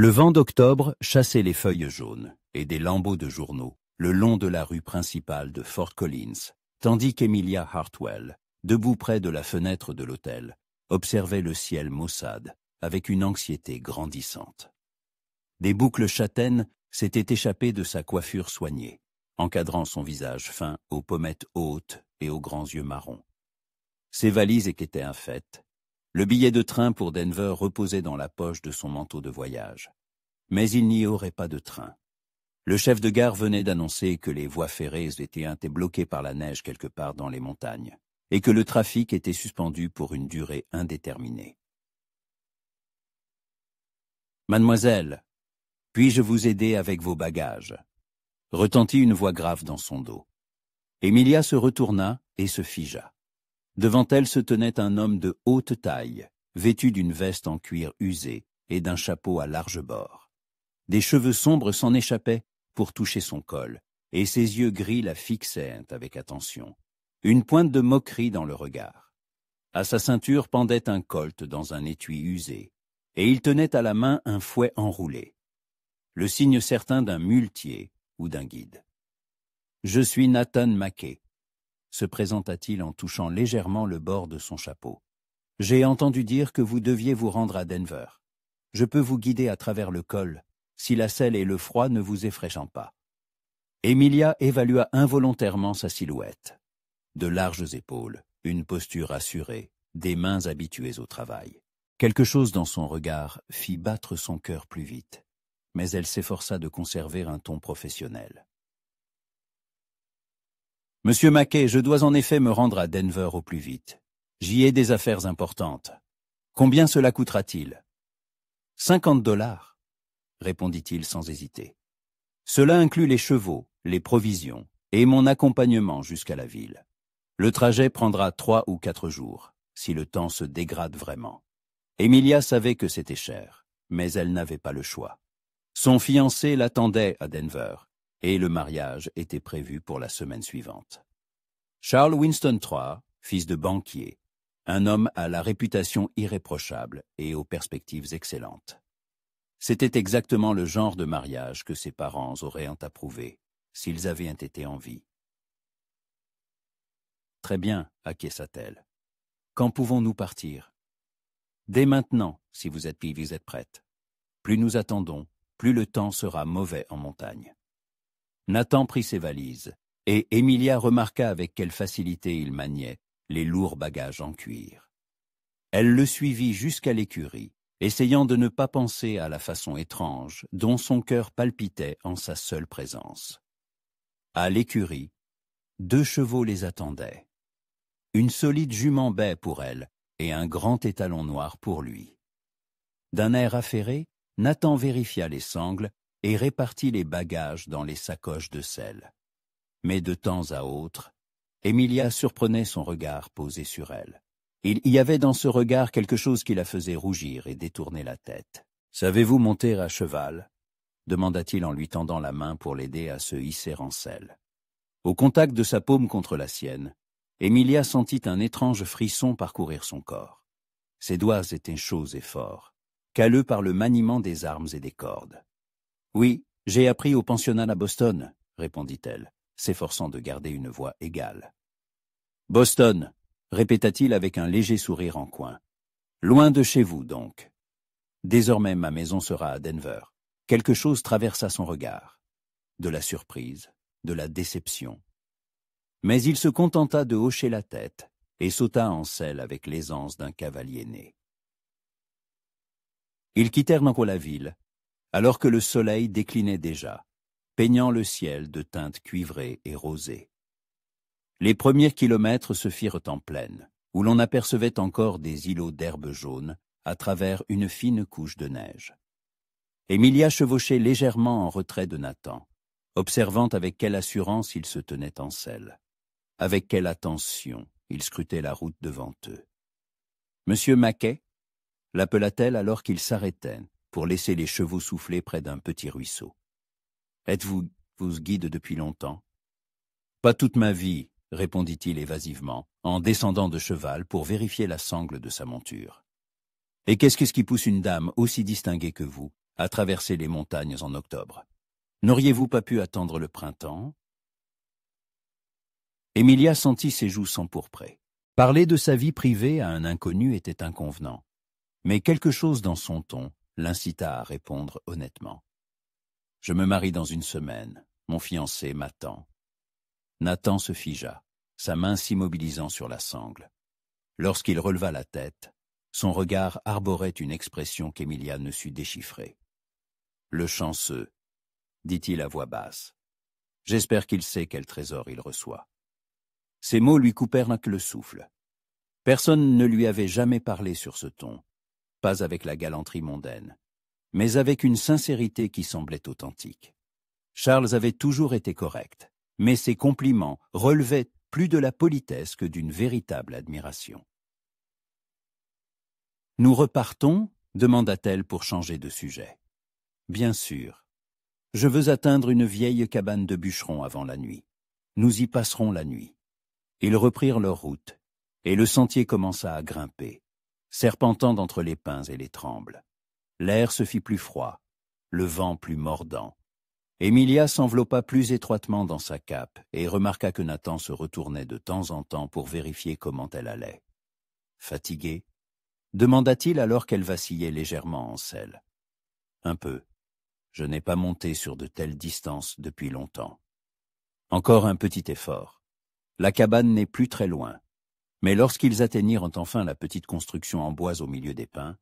Le vent d'octobre chassait les feuilles jaunes et des lambeaux de journaux le long de la rue principale de Fort Collins, tandis qu'Emilia Hartwell, debout près de la fenêtre de l'hôtel, observait le ciel maussade avec une anxiété grandissante. Des boucles châtaines s'étaient échappées de sa coiffure soignée, encadrant son visage fin aux pommettes hautes et aux grands yeux marrons. Ses valises étaient infaites. Le billet de train pour Denver reposait dans la poche de son manteau de voyage. Mais il n'y aurait pas de train. Le chef de gare venait d'annoncer que les voies ferrées étaient bloquées par la neige quelque part dans les montagnes et que le trafic était suspendu pour une durée indéterminée. « Mademoiselle, puis-je vous aider avec vos bagages ?» retentit une voix grave dans son dos. Emilia se retourna et se figea. Devant elle se tenait un homme de haute taille, vêtu d'une veste en cuir usé et d'un chapeau à large bord. Des cheveux sombres s'en échappaient pour toucher son col, et ses yeux gris la fixaient avec attention, une pointe de moquerie dans le regard. À sa ceinture pendait un colt dans un étui usé, et il tenait à la main un fouet enroulé, le signe certain d'un muletier ou d'un guide. « Je suis Nathan Mackay », se présenta-t-il en touchant légèrement le bord de son chapeau. « J'ai entendu dire que vous deviez vous rendre à Denver. Je peux vous guider à travers le col, si la selle et le froid ne vous effraient pas. » Emilia évalua involontairement sa silhouette. De larges épaules, une posture assurée, des mains habituées au travail. Quelque chose dans son regard fit battre son cœur plus vite, mais elle s'efforça de conserver un ton professionnel. « Monsieur Mackay, je dois en effet me rendre à Denver au plus vite. J'y ai des affaires importantes. Combien cela coûtera-t-il ? » « $50, répondit-il sans hésiter. Cela inclut les chevaux, les provisions et mon accompagnement jusqu'à la ville. Le trajet prendra 3 ou 4 jours, si le temps se dégrade vraiment. Emilia savait que c'était cher, mais elle n'avait pas le choix. Son fiancé l'attendait à Denver, et le mariage était prévu pour la semaine suivante. Charles Winston III, fils de banquier, un homme à la réputation irréprochable et aux perspectives excellentes. C'était exactement le genre de mariage que ses parents auraient approuvé, s'ils avaient été en vie. « Très bien, acquiesça-t-elle. Quand pouvons-nous partir ? » « Dès maintenant, si vous êtes prête. Plus nous attendons, plus le temps sera mauvais en montagne. » Nathan prit ses valises, et Emilia remarqua avec quelle facilité il maniait les lourds bagages en cuir. Elle le suivit jusqu'à l'écurie, essayant de ne pas penser à la façon étrange dont son cœur palpitait en sa seule présence. À l'écurie, 2 chevaux les attendaient. Une solide jument baie pour elle et un grand étalon noir pour lui. D'un air affairé, Nathan vérifia les sangles et répartit les bagages dans les sacoches de selle. Mais de temps à autre, Emilia surprenait son regard posé sur elle. Il y avait dans ce regard quelque chose qui la faisait rougir et détourner la tête. « Savez-vous monter à cheval ?» demanda-t-il en lui tendant la main pour l'aider à se hisser en selle. Au contact de sa paume contre la sienne, Emilia sentit un étrange frisson parcourir son corps. Ses doigts étaient chauds et forts, calleux par le maniement des armes et des cordes. « Oui, j'ai appris au pensionnat à Boston, » répondit-elle, s'efforçant de garder une voix égale. « Boston !» répéta-t-il avec un léger sourire en coin. « Loin de chez vous, donc. Désormais, ma maison sera à Denver. » Quelque chose traversa son regard. De la surprise, de la déception. Mais il se contenta de hocher la tête et sauta en selle avec l'aisance d'un cavalier né. Ils quittèrent la ville, alors que le soleil déclinait déjà, peignant le ciel de teintes cuivrées et rosées. Les premiers kilomètres se firent en plaine, où l'on apercevait encore des îlots d'herbe jaune à travers une fine couche de neige. Emilia chevauchait légèrement en retrait de Nathan, observant avec quelle assurance il se tenait en selle. Avec quelle attention il scrutait la route devant eux. « Monsieur Mackay » l'appela-t-elle alors qu'il s'arrêtait pour laisser les chevaux souffler près d'un petit ruisseau. « Êtes-vous guide depuis longtemps ?»« Pas toute ma vie, » répondit-il évasivement, en descendant de cheval pour vérifier la sangle de sa monture. « Et qu'est-ce qui pousse une dame aussi distinguée que vous à traverser les montagnes en octobre. N'auriez-vous pas pu attendre le printemps? Emilia sentit ses joues s'empourprer. Parler de sa vie privée à un inconnu était inconvenant, mais quelque chose dans son ton l'incita à répondre honnêtement. « Je me marie dans une semaine. Mon fiancé m'attend. » Nathan se figea, sa main s'immobilisant sur la sangle. Lorsqu'il releva la tête, son regard arborait une expression qu'Emilia ne sut déchiffrer. « Le chanceux, » dit-il à voix basse. « J'espère qu'il sait quel trésor il reçoit. » Ces mots lui coupèrent le souffle. Personne ne lui avait jamais parlé sur ce ton, pas avec la galanterie mondaine, mais avec une sincérité qui semblait authentique. Charles avait toujours été correct, mais ses compliments relevaient plus de la politesse que d'une véritable admiration. « Nous repartons » demanda-t-elle pour changer de sujet. « Bien sûr. Je veux atteindre une vieille cabane de bûcheron avant la nuit. Nous y passerons la nuit. » Ils reprirent leur route, et le sentier commença à grimper, serpentant d'entre les pins et les trembles. L'air se fit plus froid, le vent plus mordant. Emilia s'enveloppa plus étroitement dans sa cape et remarqua que Nathan se retournait de temps en temps pour vérifier comment elle allait. « Fatiguée » demanda-t-il alors qu'elle vacillait légèrement en selle. « Un peu. Je n'ai pas monté sur de telles distances depuis longtemps. Encore un petit effort. La cabane n'est plus très loin. » Mais lorsqu'ils atteignirent enfin la petite construction en bois au milieu des pins,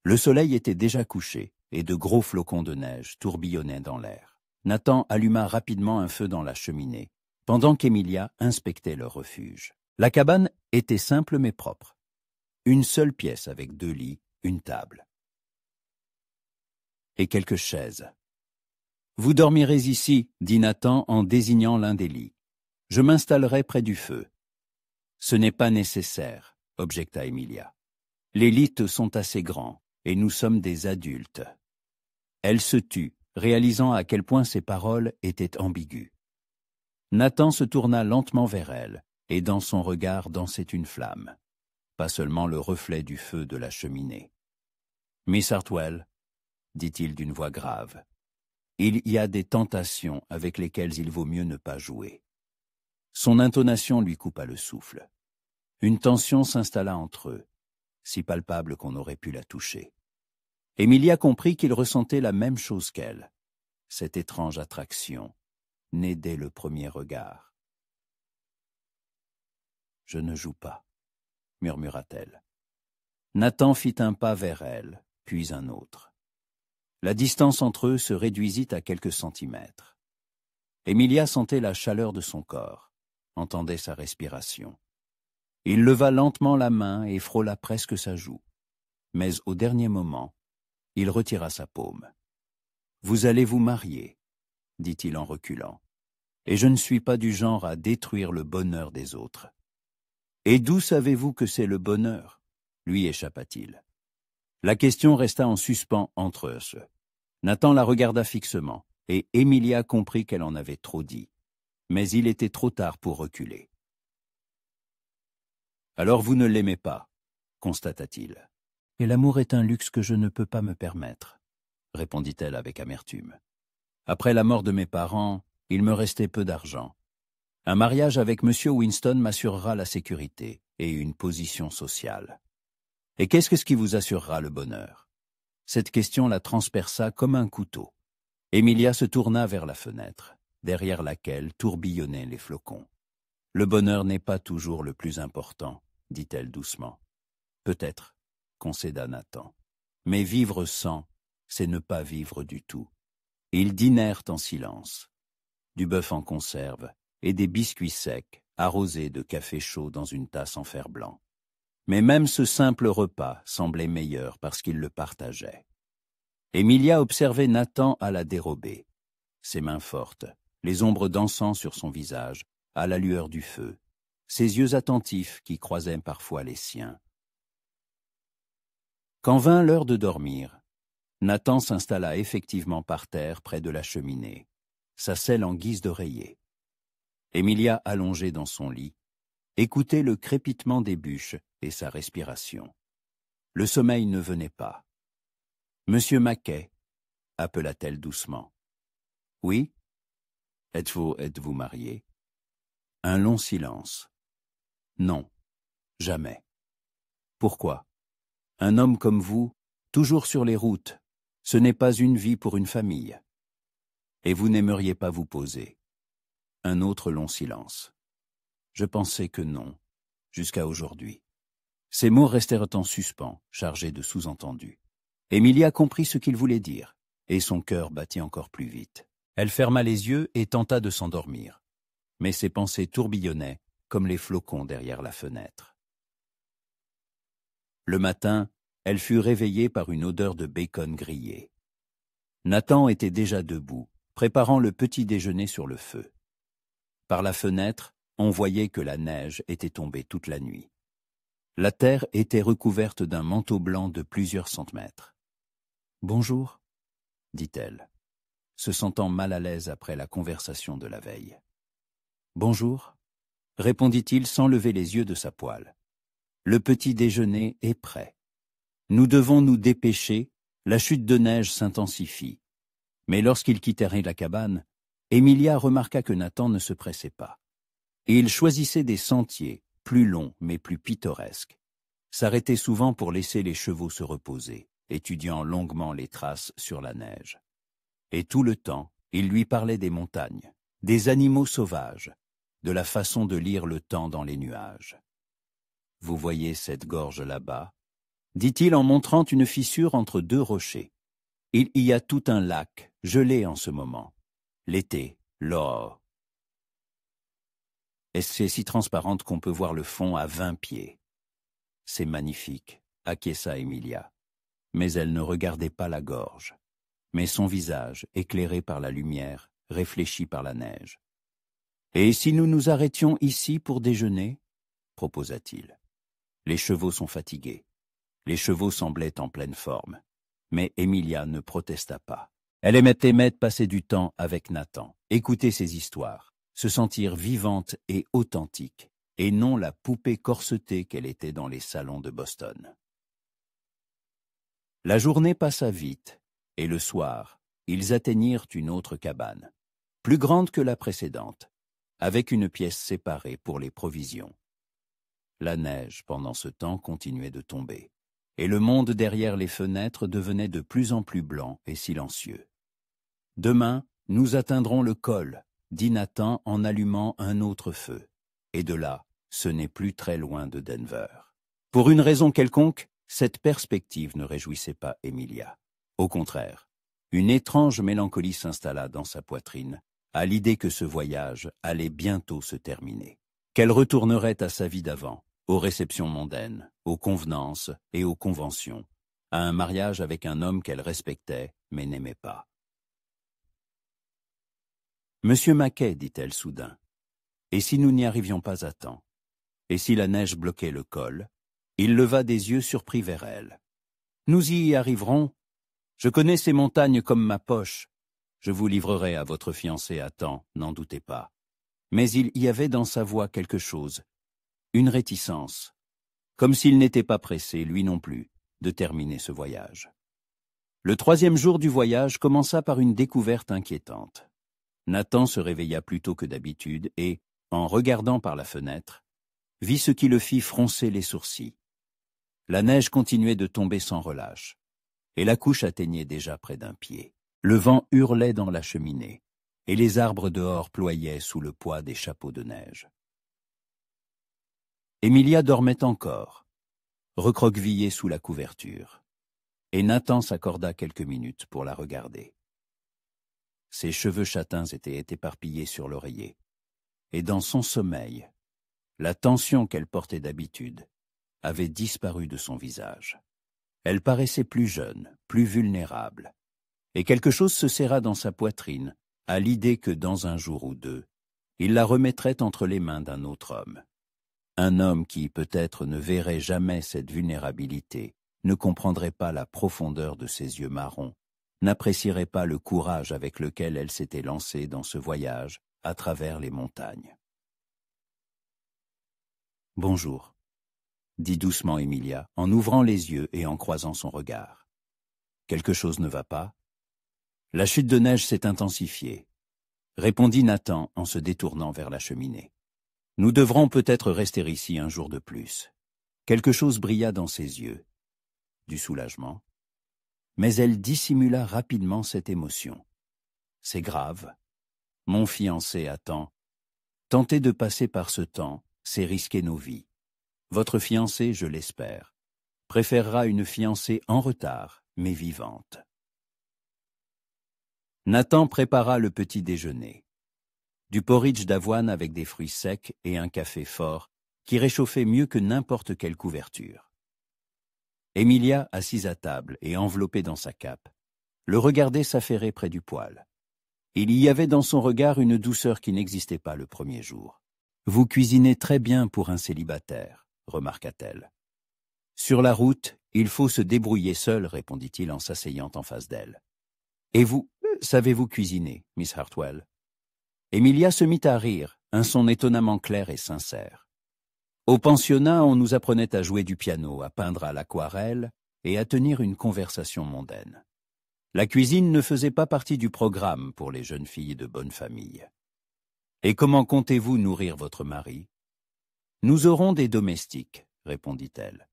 le soleil était déjà couché et de gros flocons de neige tourbillonnaient dans l'air. Nathan alluma rapidement un feu dans la cheminée, pendant qu'Emilia inspectait leur refuge. La cabane était simple mais propre. Une seule pièce avec 2 lits, une table. Et quelques chaises. « Vous dormirez ici, » dit Nathan en désignant l'un des lits. « Je m'installerai près du feu. » « Ce n'est pas nécessaire, » objecta Emilia. « Les lits sont assez grands, et nous sommes des adultes. » Elle se tut, réalisant à quel point ses paroles étaient ambiguës. Nathan se tourna lentement vers elle, et dans son regard dansait une flamme, pas seulement le reflet du feu de la cheminée. « Miss Hartwell, » dit-il d'une voix grave, « il y a des tentations avec lesquelles il vaut mieux ne pas jouer. » Son intonation lui coupa le souffle. Une tension s'installa entre eux, si palpable qu'on aurait pu la toucher. Emilia comprit qu'il ressentait la même chose qu'elle, cette étrange attraction, née dès le premier regard. « Je ne joue pas, » murmura-t-elle. Nathan fit un pas vers elle, puis un autre. La distance entre eux se réduisit à quelques centimètres. Emilia sentait la chaleur de son corps, entendait sa respiration. Il leva lentement la main et frôla presque sa joue. Mais au dernier moment, il retira sa paume. « Vous allez vous marier, » dit-il en reculant, « et je ne suis pas du genre à détruire le bonheur des autres. »« Et d'où savez-vous que c'est le bonheur ?» lui échappa-t-il. La question resta en suspens entre eux. Nathan la regarda fixement, et Emilia comprit qu'elle en avait trop dit. Mais il était trop tard pour reculer. « Alors vous ne l'aimez pas, » constata-t-il. « Et l'amour est un luxe que je ne peux pas me permettre, » répondit-elle avec amertume. « Après la mort de mes parents, il me restait peu d'argent. Un mariage avec M. Winston m'assurera la sécurité et une position sociale. Et qu'est-ce qui vous assurera le bonheur ?» Cette question la transperça comme un couteau. Emilia se tourna vers la fenêtre, derrière laquelle tourbillonnaient les flocons. « Le bonheur n'est pas toujours le plus important, » dit-elle doucement. « Peut-être, » concéda Nathan. « Mais vivre sans, c'est ne pas vivre du tout. » Ils dînèrent en silence. Du bœuf en conserve et des biscuits secs, arrosés de café chaud dans une tasse en fer-blanc. Mais même ce simple repas semblait meilleur parce qu'ils le partageaient. Emilia observait Nathan à la dérobée, ses mains fortes, les ombres dansant sur son visage, à la lueur du feu, ses yeux attentifs qui croisaient parfois les siens. Quand vint l'heure de dormir, Nathan s'installa effectivement par terre près de la cheminée, sa selle en guise d'oreiller. Emilia, allongée dans son lit, écoutait le crépitement des bûches et sa respiration. Le sommeil ne venait pas. Monsieur Mackay, appela-t-elle doucement. Oui? Êtes-vous marié? Un long silence. Non, jamais. Pourquoi? Un homme comme vous, toujours sur les routes, ce n'est pas une vie pour une famille. Et vous n'aimeriez pas vous poser. Un autre long silence. Je pensais que non, jusqu'à aujourd'hui. Ces mots restèrent en suspens, chargés de sous-entendus. Emilia comprit ce qu'il voulait dire, et son cœur battit encore plus vite. Elle ferma les yeux et tenta de s'endormir. Mais ses pensées tourbillonnaient comme les flocons derrière la fenêtre. Le matin, elle fut réveillée par une odeur de bacon grillé. Nathan était déjà debout, préparant le petit déjeuner sur le feu. Par la fenêtre, on voyait que la neige était tombée toute la nuit. La terre était recouverte d'un manteau blanc de plusieurs centimètres. « Bonjour », dit-elle, se sentant mal à l'aise après la conversation de la veille. « Bonjour », répondit-il sans lever les yeux de sa poêle. « Le petit déjeuner est prêt. Nous devons nous dépêcher, la chute de neige s'intensifie. » Mais lorsqu'ils quittèrent la cabane, Emilia remarqua que Nathan ne se pressait pas. Et il choisissait des sentiers, plus longs mais plus pittoresques. S'arrêtait souvent pour laisser les chevaux se reposer, étudiant longuement les traces sur la neige. Et tout le temps, il lui parlait des montagnes, des animaux sauvages, de la façon de lire le temps dans les nuages. « Vous voyez cette gorge là-bas » dit-il en montrant une fissure entre deux rochers. « Il y a tout un lac, gelé en ce moment. L'été, l'or. Et c'est si transparente qu'on peut voir le fond à 20 pieds. C'est magnifique, acquiesça Emilia. Mais elle ne regardait pas la gorge, mais son visage, éclairé par la lumière, réfléchi par la neige. « Et si nous nous arrêtions ici pour déjeuner ?» proposa-t-il. « Les chevaux sont fatigués. » Les chevaux semblaient en pleine forme. Mais Emilia ne protesta pas. Elle aimait passer du temps avec Nathan, écouter ses histoires, se sentir vivante et authentique, et non la poupée corsetée qu'elle était dans les salons de Boston. La journée passa vite, et le soir, ils atteignirent une autre cabane, plus grande que la précédente, avec une pièce séparée pour les provisions. La neige, pendant ce temps, continuait de tomber, et le monde derrière les fenêtres devenait de plus en plus blanc et silencieux. « Demain, nous atteindrons le col, » dit Nathan en allumant un autre feu, et de là, ce n'est plus très loin de Denver. Pour une raison quelconque, cette perspective ne réjouissait pas Emilia. Au contraire, une étrange mélancolie s'installa dans sa poitrine, à l'idée que ce voyage allait bientôt se terminer, qu'elle retournerait à sa vie d'avant, aux réceptions mondaines, aux convenances et aux conventions, à un mariage avec un homme qu'elle respectait mais n'aimait pas. « Monsieur Mackay, dit-elle soudain, et si nous n'y arrivions pas à temps? Et si la neige bloquait le col ?» Il leva des yeux surpris vers elle. « Nous y arriverons. Je connais ces montagnes comme ma poche. Je vous livrerai à votre fiancé à temps, n'en doutez pas. » Mais il y avait dans sa voix quelque chose, une réticence, comme s'il n'était pas pressé, lui non plus, de terminer ce voyage. Le 3e jour du voyage commença par une découverte inquiétante. Nathan se réveilla plus tôt que d'habitude et, en regardant par la fenêtre, vit ce qui le fit froncer les sourcils. La neige continuait de tomber sans relâche, et la couche atteignait déjà près d'1 pied. Le vent hurlait dans la cheminée, et les arbres dehors ployaient sous le poids des chapeaux de neige. Emilia dormait encore, recroquevillée sous la couverture, et Nathan s'accorda quelques minutes pour la regarder. Ses cheveux châtains étaient éparpillés sur l'oreiller, et dans son sommeil, la tension qu'elle portait d'habitude avait disparu de son visage. Elle paraissait plus jeune, plus vulnérable, et quelque chose se serra dans sa poitrine à l'idée que dans un jour ou deux, il la remettrait entre les mains d'un autre homme. Un homme qui, peut-être, ne verrait jamais cette vulnérabilité, ne comprendrait pas la profondeur de ses yeux marrons, n'apprécierait pas le courage avec lequel elle s'était lancée dans ce voyage à travers les montagnes. « Bonjour », dit doucement Emilia, en ouvrant les yeux et en croisant son regard. « Quelque chose ne va pas ?» La chute de neige s'est intensifiée, répondit Nathan en se détournant vers la cheminée. Nous devrons peut-être rester ici un jour de plus. Quelque chose brilla dans ses yeux. Du soulagement. Mais elle dissimula rapidement cette émotion. C'est grave. Mon fiancé attend. Tenter de passer par ce temps, c'est risquer nos vies. Votre fiancé, je l'espère, préférera une fiancée en retard, mais vivante. Nathan prépara le petit déjeuner. Du porridge d'avoine avec des fruits secs et un café fort qui réchauffait mieux que n'importe quelle couverture. Emilia, assise à table et enveloppée dans sa cape, le regardait s'affairer près du poêle. Il y avait dans son regard une douceur qui n'existait pas le premier jour. « Vous cuisinez très bien pour un célibataire », remarqua-t-elle. « Sur la route, il faut se débrouiller seul, répondit-il en s'asseyant en face d'elle. « Et vous, savez-vous cuisiner, Miss Hartwell ?» Emilia se mit à rire, un son étonnamment clair et sincère. Au pensionnat, on nous apprenait à jouer du piano, à peindre à l'aquarelle et à tenir une conversation mondaine. La cuisine ne faisait pas partie du programme pour les jeunes filles de bonne famille. « Et comment comptez-vous nourrir votre mari ?»« Nous aurons des domestiques, » répondit-elle.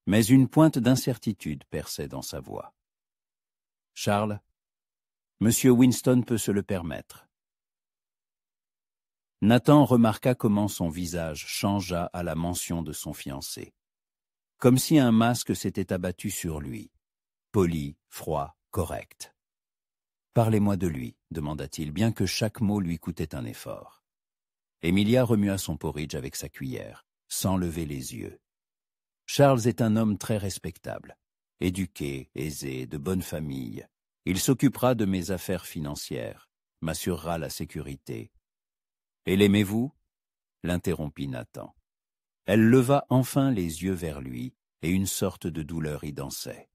Mais une pointe d'incertitude perçait dans sa voix. « Charles, Monsieur Winston peut se le permettre. » Nathan remarqua comment son visage changea à la mention de son fiancé. Comme si un masque s'était abattu sur lui. Poli, froid, correct. « Parlez-moi de lui, demanda-t-il, bien que chaque mot lui coûtait un effort. Emilia remua son porridge avec sa cuillère, sans lever les yeux. Charles est un homme très respectable, éduqué, aisé, de bonne famille. Il s'occupera de mes affaires financières, m'assurera la sécurité. Et l'aimez-vous ? L'interrompit Nathan. Elle leva enfin les yeux vers lui, et une sorte de douleur y dansait.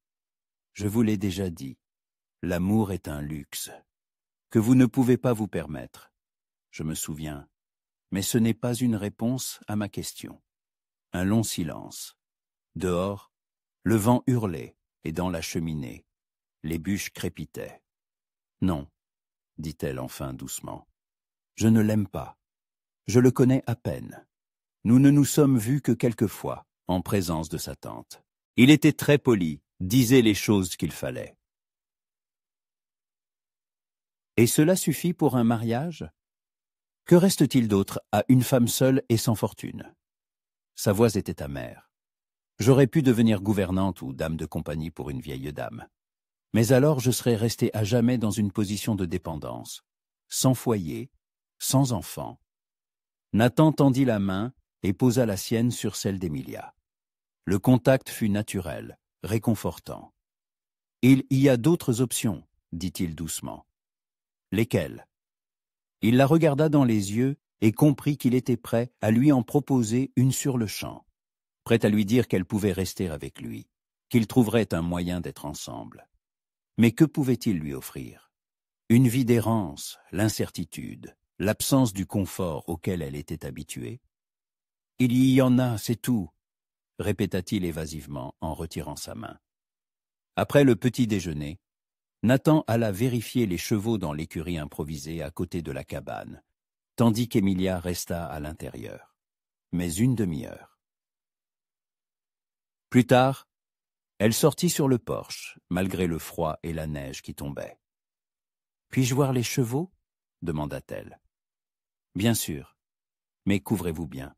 Je vous l'ai déjà dit, l'amour est un luxe, que vous ne pouvez pas vous permettre. Je me souviens, mais ce n'est pas une réponse à ma question. Un long silence. Dehors, le vent hurlait, et dans la cheminée, les bûches crépitaient. Non, dit-elle enfin doucement, je ne l'aime pas. Je le connais à peine. Nous ne nous sommes vus que quelques fois, en présence de sa tante. Il était très poli, disait les choses qu'il fallait. Et cela suffit pour un mariage ? Que reste-t-il d'autre à une femme seule et sans fortune ? Sa voix était amère. J'aurais pu devenir gouvernante ou dame de compagnie pour une vieille dame. Mais alors je serais restée à jamais dans une position de dépendance, sans foyer, sans enfant. Nathan tendit la main et posa la sienne sur celle d'Emilia. Le contact fut naturel, réconfortant. « Il y a d'autres options, » dit-il doucement. « Lesquelles ?» Il la regarda dans les yeux et comprit qu'il était prêt à lui en proposer une sur-le-champ, prêt à lui dire qu'elle pouvait rester avec lui, qu'ils trouveraient un moyen d'être ensemble. Mais que pouvait-il lui offrir ? Une vie d'errance, l'incertitude, l'absence du confort auquel elle était habituée. « Il y en a, c'est tout, » répéta-t-il évasivement en retirant sa main. Après le petit déjeuner, Nathan alla vérifier les chevaux dans l'écurie improvisée à côté de la cabane, tandis qu'Emilia resta à l'intérieur. Mais une demi-heure. Plus tard, elle sortit sur le porche, malgré le froid et la neige qui tombaient. « Puis-je voir les chevaux ?» demanda-t-elle. « Bien sûr, mais couvrez-vous bien. »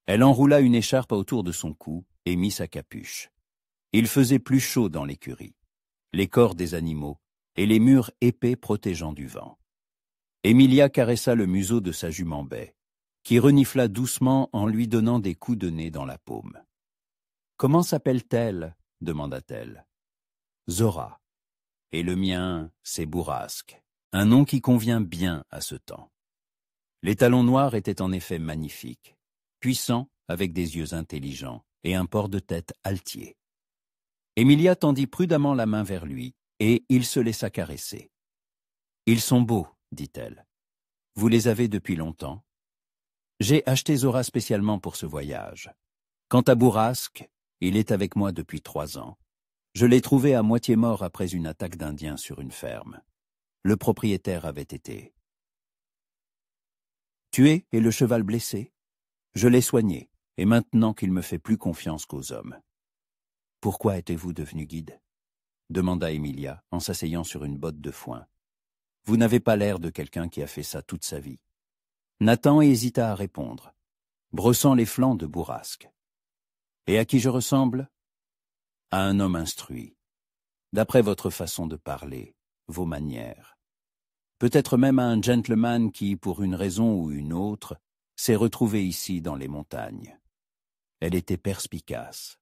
Elle enroula une écharpe autour de son cou et mit sa capuche. Il faisait plus chaud dans l'écurie, les corps des animaux et les murs épais protégeant du vent. Emilia caressa le museau de sa jument baie, qui renifla doucement en lui donnant des coups de nez dans la paume. « Comment s'appelle-t-elle » demanda-t-elle. « Zora. Et le mien, c'est Bourrasque, un nom qui convient bien à ce temps. » Les talons noirs étaient en effet magnifiques, puissants avec des yeux intelligents et un port de tête altier. Emilia tendit prudemment la main vers lui et il se laissa caresser. « Ils sont beaux, » dit-elle. « Vous les avez depuis longtemps ? J'ai acheté Zora spécialement pour ce voyage. Quant à Bourrasque, il est avec moi depuis 3 ans. Je l'ai trouvé à moitié mort après une attaque d'Indiens sur une ferme. Le propriétaire avait été tué et le cheval blessé. Je l'ai soigné, et maintenant qu'il me fait plus confiance qu'aux hommes. Pourquoi êtes-vous devenu guide? Demanda Emilia en s'asseyant sur une botte de foin. Vous n'avez pas l'air de quelqu'un qui a fait ça toute sa vie. Nathan hésita à répondre, brossant les flancs de bourrasque. Et à qui je ressemble? À un homme instruit, d'après votre façon de parler, vos manières. Peut-être même à un gentleman qui, pour une raison ou une autre, s'est retrouvé ici dans les montagnes. Elle était perspicace,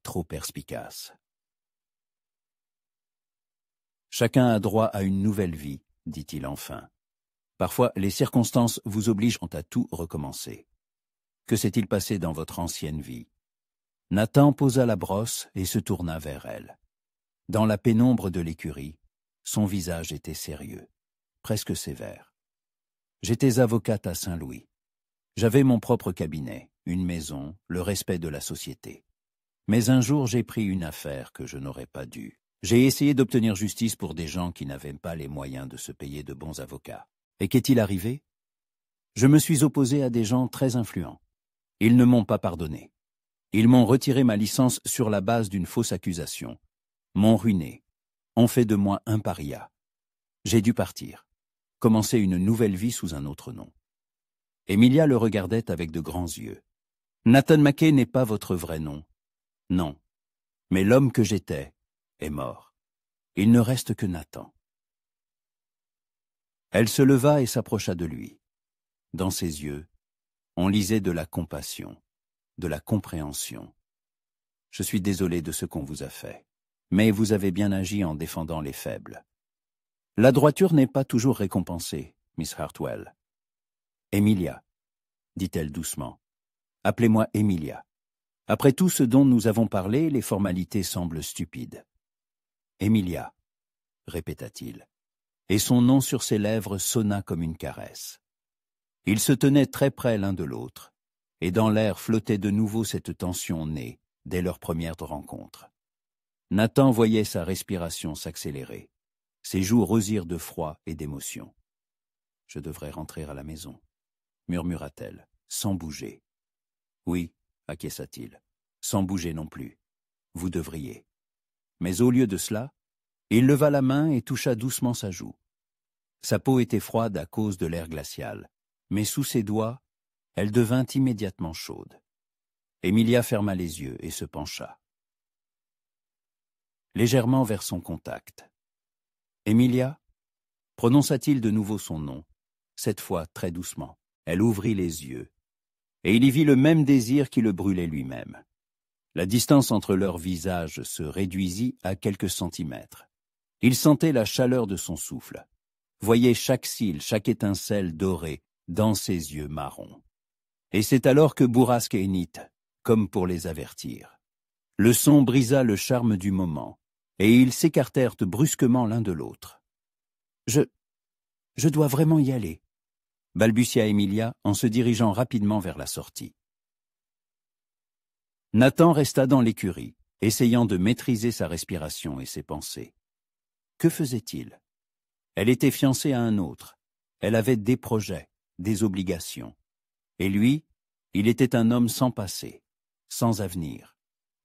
trop perspicace. Chacun a droit à une nouvelle vie, dit-il enfin. Parfois, les circonstances vous obligent à tout recommencer. Que s'est-il passé dans votre ancienne vie? Nathan posa la brosse et se tourna vers elle. Dans la pénombre de l'écurie, son visage était sérieux, presque sévère. J'étais avocate à Saint-Louis. J'avais mon propre cabinet, une maison, le respect de la société. Mais un jour, j'ai pris une affaire que je n'aurais pas dû. J'ai essayé d'obtenir justice pour des gens qui n'avaient pas les moyens de se payer de bons avocats. Et qu'est-il arrivé? Je me suis opposé à des gens très influents. Ils ne m'ont pas pardonné. Ils m'ont retiré ma licence sur la base d'une fausse accusation, m'ont ruiné, ont fait de moi un paria. J'ai dû partir, commencer une nouvelle vie sous un autre nom. Emilia le regardait avec de grands yeux. Nathan Mackay n'est pas votre vrai nom. Non. Mais l'homme que j'étais est mort. Il ne reste que Nathan. Elle se leva et s'approcha de lui. Dans ses yeux, on lisait de la compassion, de la compréhension. Je suis désolé de ce qu'on vous a fait, mais vous avez bien agi en défendant les faibles. La droiture n'est pas toujours récompensée, Miss Hartwell. Emilia, dit-elle doucement. Appelez-moi Emilia. Après tout ce dont nous avons parlé, les formalités semblent stupides. Emilia, répéta-t-il, et son nom sur ses lèvres sonna comme une caresse. Ils se tenaient très près l'un de l'autre, et dans l'air flottait de nouveau cette tension née dès leur première rencontre. Nathan voyait sa respiration s'accélérer. Ses joues rosirent de froid et d'émotion. « Je devrais rentrer à la maison, » murmura-t-elle, sans bouger. « Oui, » acquiesça-t-il, sans bouger non plus. « Vous devriez. » Mais au lieu de cela, il leva la main et toucha doucement sa joue. Sa peau était froide à cause de l'air glacial, mais sous ses doigts, elle devint immédiatement chaude. Emilia ferma les yeux et se pencha légèrement vers son contact. « Emilia » prononça-t-il de nouveau son nom, cette fois très doucement. Elle ouvrit les yeux, et il y vit le même désir qui le brûlait lui-même. La distance entre leurs visages se réduisit à quelques centimètres. Il sentait la chaleur de son souffle, voyait chaque cils, chaque étincelle dorée dans ses yeux marrons. Et c'est alors que Bourrasque hennit, comme pour les avertir. Le son brisa le charme du moment, et ils s'écartèrent brusquement l'un de l'autre. « Je dois vraiment y aller, » balbutia Emilia en se dirigeant rapidement vers la sortie. Nathan resta dans l'écurie, essayant de maîtriser sa respiration et ses pensées. Que faisait-il? Elle était fiancée à un autre. Elle avait des projets, des obligations. Et lui, il était un homme sans passé, sans avenir,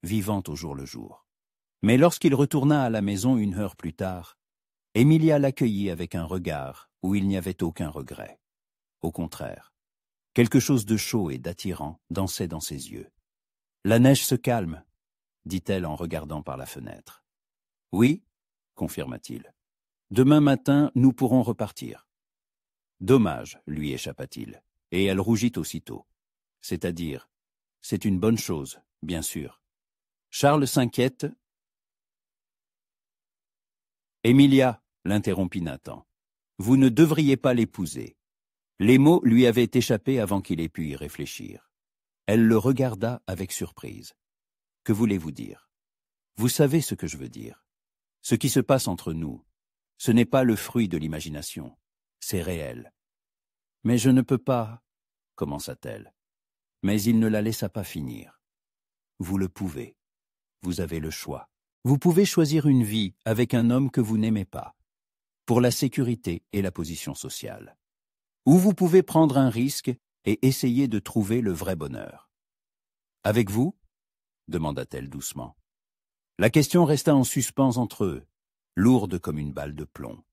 vivant au jour le jour. Mais lorsqu'il retourna à la maison une heure plus tard, Emilia l'accueillit avec un regard où il n'y avait aucun regret. Au contraire, quelque chose de chaud et d'attirant dansait dans ses yeux. « La neige se calme, » dit-elle en regardant par la fenêtre. « Oui, » confirma-t-il. « Demain matin, nous pourrons repartir. » « Dommage, » lui échappa-t-il, et elle rougit aussitôt. « C'est-à-dire, c'est une bonne chose, bien sûr. » Charles s'inquiète. « Emilia, » l'interrompit Nathan, « vous ne devriez pas l'épouser. » Les mots lui avaient échappé avant qu'il ait pu y réfléchir. Elle le regarda avec surprise. « Que voulez-vous dire? Vous savez ce que je veux dire. Ce qui se passe entre nous, ce n'est pas le fruit de l'imagination, c'est réel. »« Mais je ne peux pas, » commença-t-elle. Mais il ne la laissa pas finir. « Vous le pouvez. Vous avez le choix. Vous pouvez choisir une vie avec un homme que vous n'aimez pas, pour la sécurité et la position sociale. Ou vous pouvez prendre un risque et essayer de trouver le vrai bonheur. Avec vous ? demanda-t-elle doucement. La question resta en suspens entre eux, lourde comme une balle de plomb.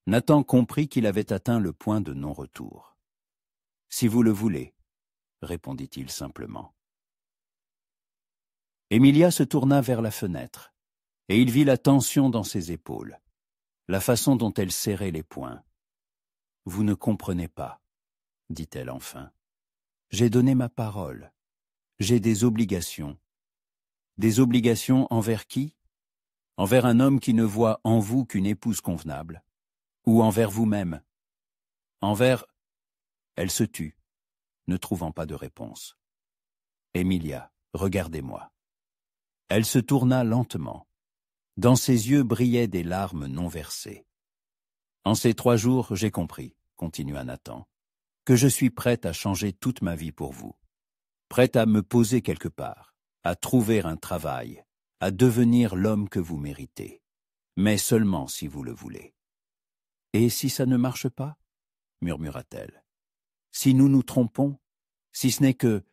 Nathan comprit qu'il avait atteint le point de non-retour. « Si vous le voulez, » répondit-il simplement. Emilia se tourna vers la fenêtre, et il vit la tension dans ses épaules, la façon dont elle serrait les poings. « Vous ne comprenez pas, » dit-elle enfin. « J'ai donné ma parole. J'ai des obligations. Des obligations envers qui ? Envers un homme qui ne voit en vous qu'une épouse convenable, ou envers vous-même ? Envers... » Elle se tut, ne trouvant pas de réponse. « Emilia, regardez-moi. » Elle se tourna lentement. Dans ses yeux brillaient des larmes non versées. « En ces 3 jours, j'ai compris, » continua Nathan, « que je suis prête à changer toute ma vie pour vous. Prête à me poser quelque part, à trouver un travail, à devenir l'homme que vous méritez. Mais seulement si vous le voulez. »« Et si ça ne marche pas ?» murmura-t-elle. « Si nous nous trompons, si ce n'est que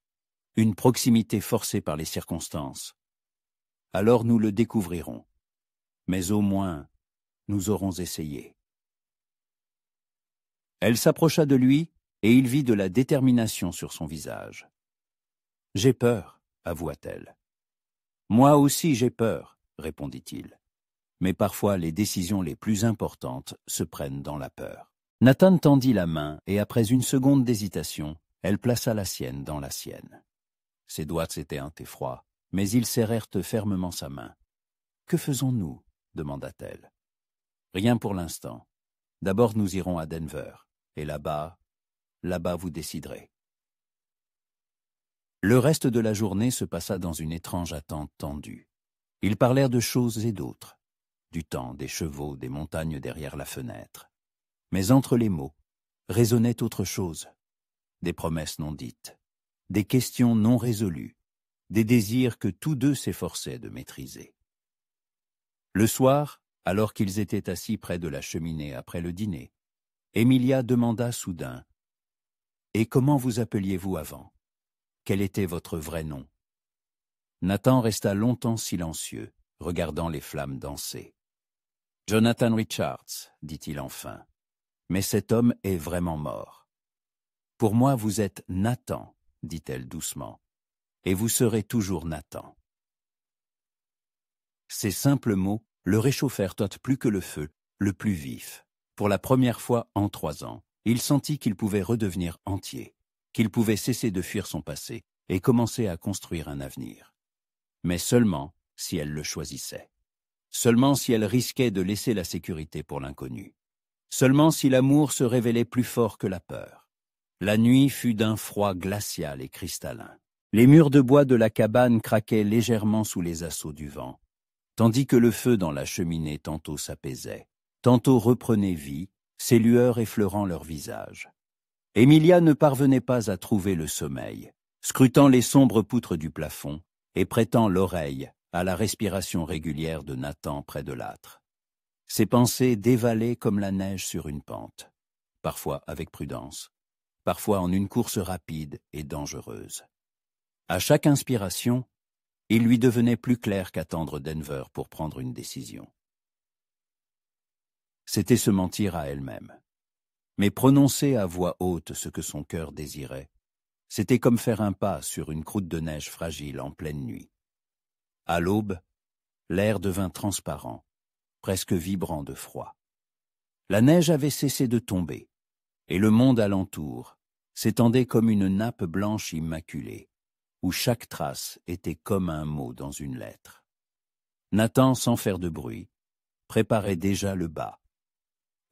une proximité forcée par les circonstances, alors nous le découvrirons. Mais au moins, nous aurons essayé. » Elle s'approcha de lui et il vit de la détermination sur son visage. « J'ai peur, » avoua-t-elle. « Moi aussi j'ai peur, » répondit-il. Mais parfois les décisions les plus importantes se prennent dans la peur. Nathan tendit la main et après une seconde d'hésitation, elle plaça la sienne dans la sienne. Ses doigts étaient un thé froid, mais ils serrèrent fermement sa main. « Que faisons-nous » demanda-t-elle. « Rien pour l'instant. D'abord nous irons à Denver, et là-bas vous déciderez. » Le reste de la journée se passa dans une étrange attente tendue. Ils parlèrent de choses et d'autres, du temps, des chevaux, des montagnes derrière la fenêtre. Mais entre les mots, résonnait autre chose, des promesses non dites, des questions non résolues, des désirs que tous deux s'efforçaient de maîtriser. Le soir, alors qu'ils étaient assis près de la cheminée après le dîner, Emilia demanda soudain « Et comment vous appeliez-vous avant ? Quel était votre vrai nom ?» Nathan resta longtemps silencieux, regardant les flammes danser. « Jonathan Richards, » dit-il enfin, « mais cet homme est vraiment mort. »« Pour moi, vous êtes Nathan, » dit-elle doucement, « et vous serez toujours Nathan. » Ces simples mots le réchauffèrent plus que le feu, le plus vif. Pour la première fois en 3 ans, il sentit qu'il pouvait redevenir entier, qu'il pouvait cesser de fuir son passé et commencer à construire un avenir. Mais seulement si elle le choisissait. Seulement si elle risquait de laisser la sécurité pour l'inconnu. Seulement si l'amour se révélait plus fort que la peur. La nuit fut d'un froid glacial et cristallin. Les murs de bois de la cabane craquaient légèrement sous les assauts du vent, tandis que le feu dans la cheminée tantôt s'apaisait, tantôt reprenait vie, ses lueurs effleurant leur visage. Emilia ne parvenait pas à trouver le sommeil, scrutant les sombres poutres du plafond et prêtant l'oreille à la respiration régulière de Nathan près de l'âtre. Ses pensées dévalaient comme la neige sur une pente, parfois avec prudence, parfois en une course rapide et dangereuse. À chaque inspiration, il lui devenait plus clair qu'attendre Denver pour prendre une décision. C'était se mentir à elle-même. Mais prononcer à voix haute ce que son cœur désirait, c'était comme faire un pas sur une croûte de neige fragile en pleine nuit. À l'aube, l'air devint transparent, presque vibrant de froid. La neige avait cessé de tomber, et le monde alentour s'étendait comme une nappe blanche immaculée, où chaque trace était comme un mot dans une lettre. Nathan, sans faire de bruit, préparait déjà le bas.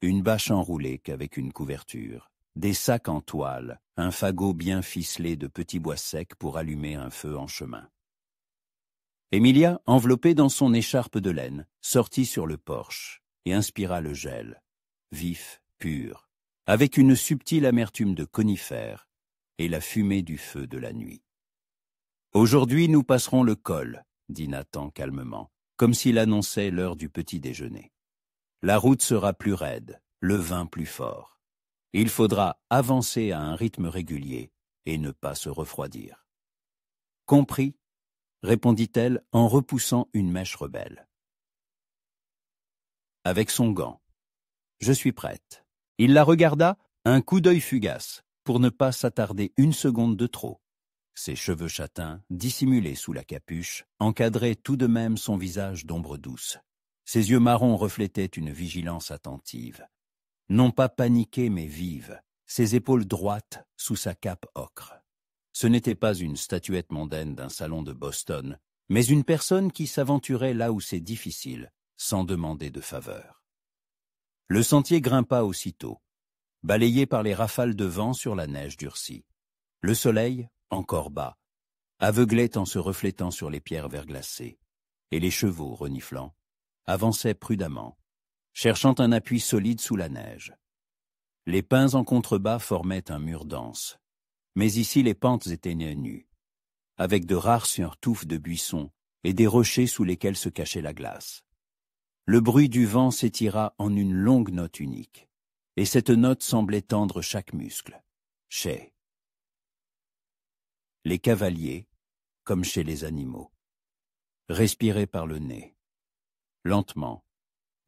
Une bâche enroulée qu'avec une couverture, des sacs en toile, un fagot bien ficelé de petits bois secs pour allumer un feu en chemin. Emilia, enveloppée dans son écharpe de laine, sortit sur le porche et inspira le gel, vif, pur, avec une subtile amertume de conifères et la fumée du feu de la nuit. « Aujourd'hui, nous passerons le col, » dit Nathan calmement, « comme s'il annonçait l'heure du petit déjeuner. La route sera plus raide, le vin plus fort. Il faudra avancer à un rythme régulier et ne pas se refroidir. Compris, répondit-elle en repoussant une mèche rebelle. Avec son gant. Je suis prête. Il la regarda, un coup d'œil fugace, pour ne pas s'attarder une seconde de trop. Ses cheveux châtains, dissimulés sous la capuche, encadraient tout de même son visage d'ombre douce. Ses yeux marrons reflétaient une vigilance attentive. Non pas paniquée mais vive, ses épaules droites sous sa cape ocre. Ce n'était pas une statuette mondaine d'un salon de Boston, mais une personne qui s'aventurait là où c'est difficile, sans demander de faveur. Le sentier grimpa aussitôt, balayé par les rafales de vent sur la neige durcie. Le soleil, encore bas, aveuglait en se reflétant sur les pierres verglacées, et les chevaux, reniflant, avançaient prudemment, cherchant un appui solide sous la neige. Les pins en contrebas formaient un mur dense, mais ici les pentes étaient nues, avec de rares surtouffes de buissons et des rochers sous lesquels se cachait la glace. Le bruit du vent s'étira en une longue note unique, et cette note semblait tendre chaque muscle. Chez les cavaliers, comme chez les animaux. Respiraient par le nez. Lentement,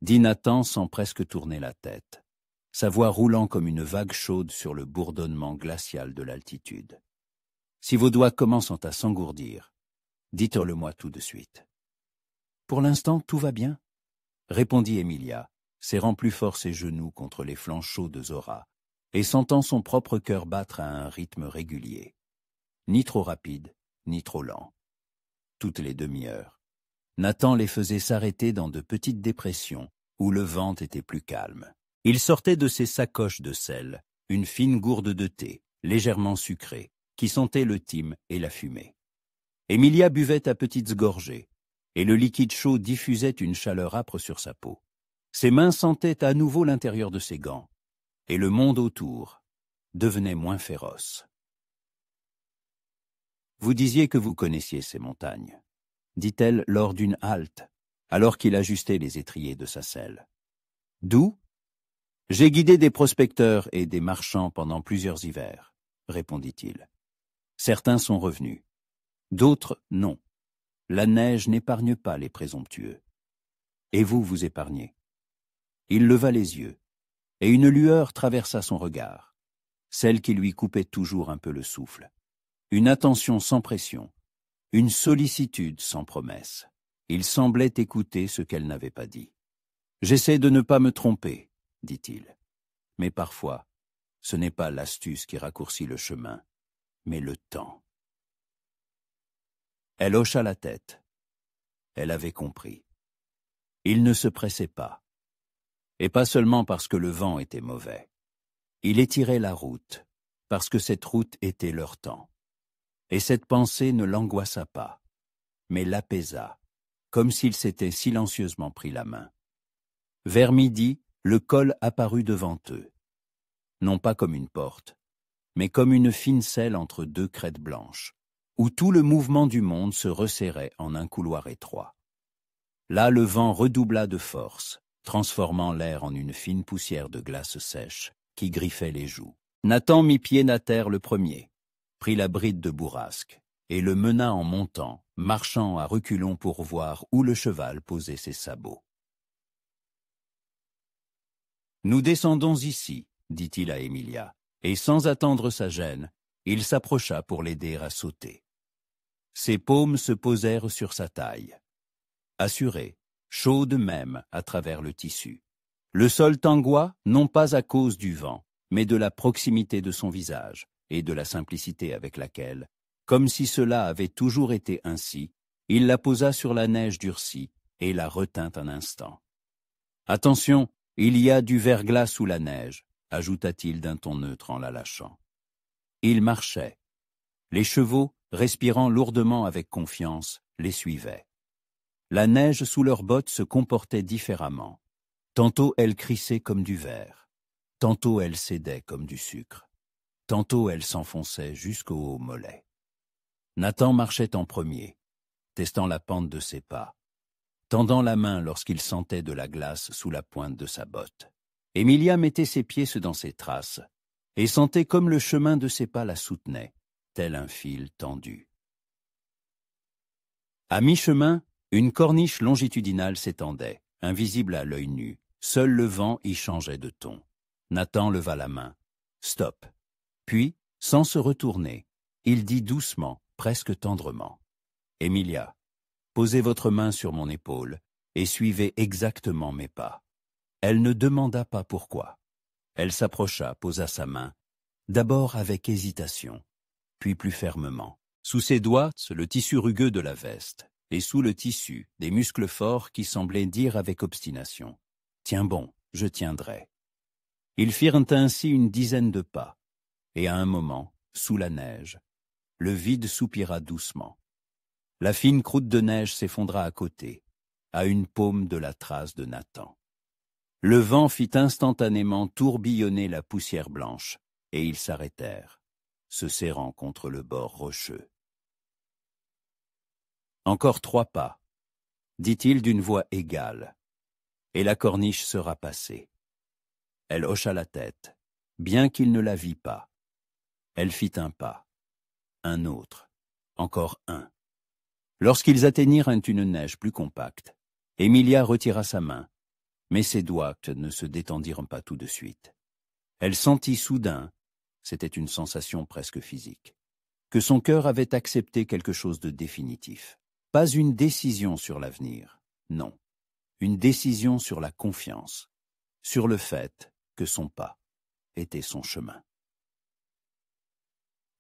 dit Nathan sans presque tourner la tête, sa voix roulant comme une vague chaude sur le bourdonnement glacial de l'altitude. Si vos doigts commencent à s'engourdir, dites-le-moi tout de suite. Pour l'instant, tout va bien, répondit Emilia, serrant plus fort ses genoux contre les flancs chauds de Zora, et sentant son propre cœur battre à un rythme régulier. Ni trop rapide, ni trop lent. Toutes les demi-heures, Nathan les faisait s'arrêter dans de petites dépressions où le vent était plus calme. Il sortait de ses sacoches de sel une fine gourde de thé, légèrement sucrée, qui sentait le thym et la fumée. Emilia buvait à petites gorgées, et le liquide chaud diffusait une chaleur âpre sur sa peau. Ses mains sentaient à nouveau l'intérieur de ses gants, et le monde autour devenait moins féroce. Vous disiez que vous connaissiez ces montagnes, dit-elle lors d'une halte, alors qu'il ajustait les étriers de sa selle. D'où? J'ai guidé des prospecteurs et des marchands pendant plusieurs hivers, répondit-il. Certains sont revenus, d'autres non. La neige n'épargne pas les présomptueux. Et vous, vous épargnez. Il leva les yeux, et une lueur traversa son regard, celle qui lui coupait toujours un peu le souffle. Une attention sans pression, une sollicitude sans promesse. Il semblait écouter ce qu'elle n'avait pas dit. « J'essaie de ne pas me tromper, » dit-il. « Mais parfois, ce n'est pas l'astuce qui raccourcit le chemin, mais le temps. » Elle hocha la tête. Elle avait compris. Il ne se pressait pas. Et pas seulement parce que le vent était mauvais. Il étirait la route, parce que cette route était leur temps. Et cette pensée ne l'angoissa pas, mais l'apaisa, comme s'il s'était silencieusement pris la main. Vers midi, le col apparut devant eux. Non pas comme une porte, mais comme une fine selle entre deux crêtes blanches, où tout le mouvement du monde se resserrait en un couloir étroit. Là, le vent redoubla de force, transformant l'air en une fine poussière de glace sèche qui griffait les joues. Nathan mit pied à terre le premier, prit la bride de bourrasque et le mena en montant, marchant à reculons pour voir où le cheval posait ses sabots. « Nous descendons ici, » dit-il à Emilia, et sans attendre sa gêne, il s'approcha pour l'aider à sauter. Ses paumes se posèrent sur sa taille. Assurée, chaude même à travers le tissu. Le sol tangois, non pas à cause du vent, mais de la proximité de son visage et de la simplicité avec laquelle, comme si cela avait toujours été ainsi, il la posa sur la neige durcie et la retint un instant. « Attention, il y a du verglas sous la neige, » ajouta-t-il d'un ton neutre en la lâchant. Il marchait. Les chevaux, respirant lourdement avec confiance, les suivaient. La neige sous leurs bottes se comportait différemment. Tantôt elle crissait comme du verre, tantôt elle cédait comme du sucre, tantôt elle s'enfonçait jusqu'au haut mollet. Nathan marchait en premier, testant la pente de ses pas, tendant la main lorsqu'il sentait de la glace sous la pointe de sa botte. Emilia mettait ses pieds dans ses traces et sentait comme le chemin de ses pas la soutenait, tel un fil tendu. À mi-chemin, une corniche longitudinale s'étendait, invisible à l'œil nu. Seul le vent y changeait de ton. Nathan leva la main. « Stop !» Puis, sans se retourner, il dit doucement, presque tendrement. « Emilia, posez votre main sur mon épaule et suivez exactement mes pas. » Elle ne demanda pas pourquoi. Elle s'approcha, posa sa main, d'abord avec hésitation, puis plus fermement. Sous ses doigts, le tissu rugueux de la veste, et sous le tissu, des muscles forts qui semblaient dire avec obstination « Tiens bon, je tiendrai ». Ils firent ainsi une dizaine de pas, et à un moment, sous la neige, le vide soupira doucement. La fine croûte de neige s'effondra à côté, à une paume de la trace de Nathan. Le vent fit instantanément tourbillonner la poussière blanche, et ils s'arrêtèrent, se serrant contre le bord rocheux. « Encore 3 pas, dit-il d'une voix égale, et la corniche sera passée. » Elle hocha la tête, bien qu'il ne la vît pas. Elle fit un pas, un autre, encore un. Lorsqu'ils atteignirent une neige plus compacte, Emilia retira sa main, mais ses doigts ne se détendirent pas tout de suite. Elle sentit soudain, c'était une sensation presque physique, que son cœur avait accepté quelque chose de définitif. Pas une décision sur l'avenir, non. Une décision sur la confiance, sur le fait que son pas était son chemin.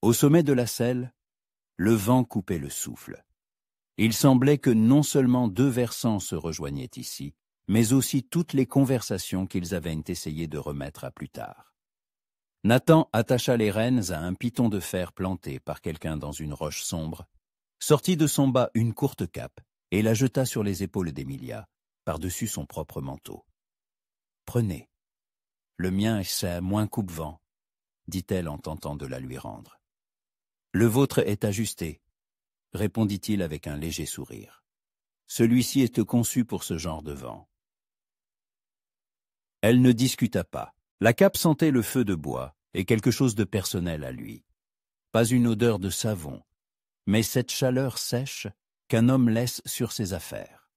Au sommet de la selle, le vent coupait le souffle. Il semblait que non seulement 2 versants se rejoignaient ici, mais aussi toutes les conversations qu'ils avaient essayé de remettre à plus tard. Nathan attacha les rênes à un piton de fer planté par quelqu'un dans une roche sombre, sortit de son bas une courte cape et la jeta sur les épaules d'Emilia, par-dessus son propre manteau. « Prenez. Le mien est moins coupe-vent, dit-elle en tentant de la lui rendre. « Le vôtre est ajusté, répondit-il avec un léger sourire. Celui-ci est conçu pour ce genre de vent. » Elle ne discuta pas. La cape sentait le feu de bois et quelque chose de personnel à lui. Pas une odeur de savon, mais cette chaleur sèche qu'un homme laisse sur ses affaires.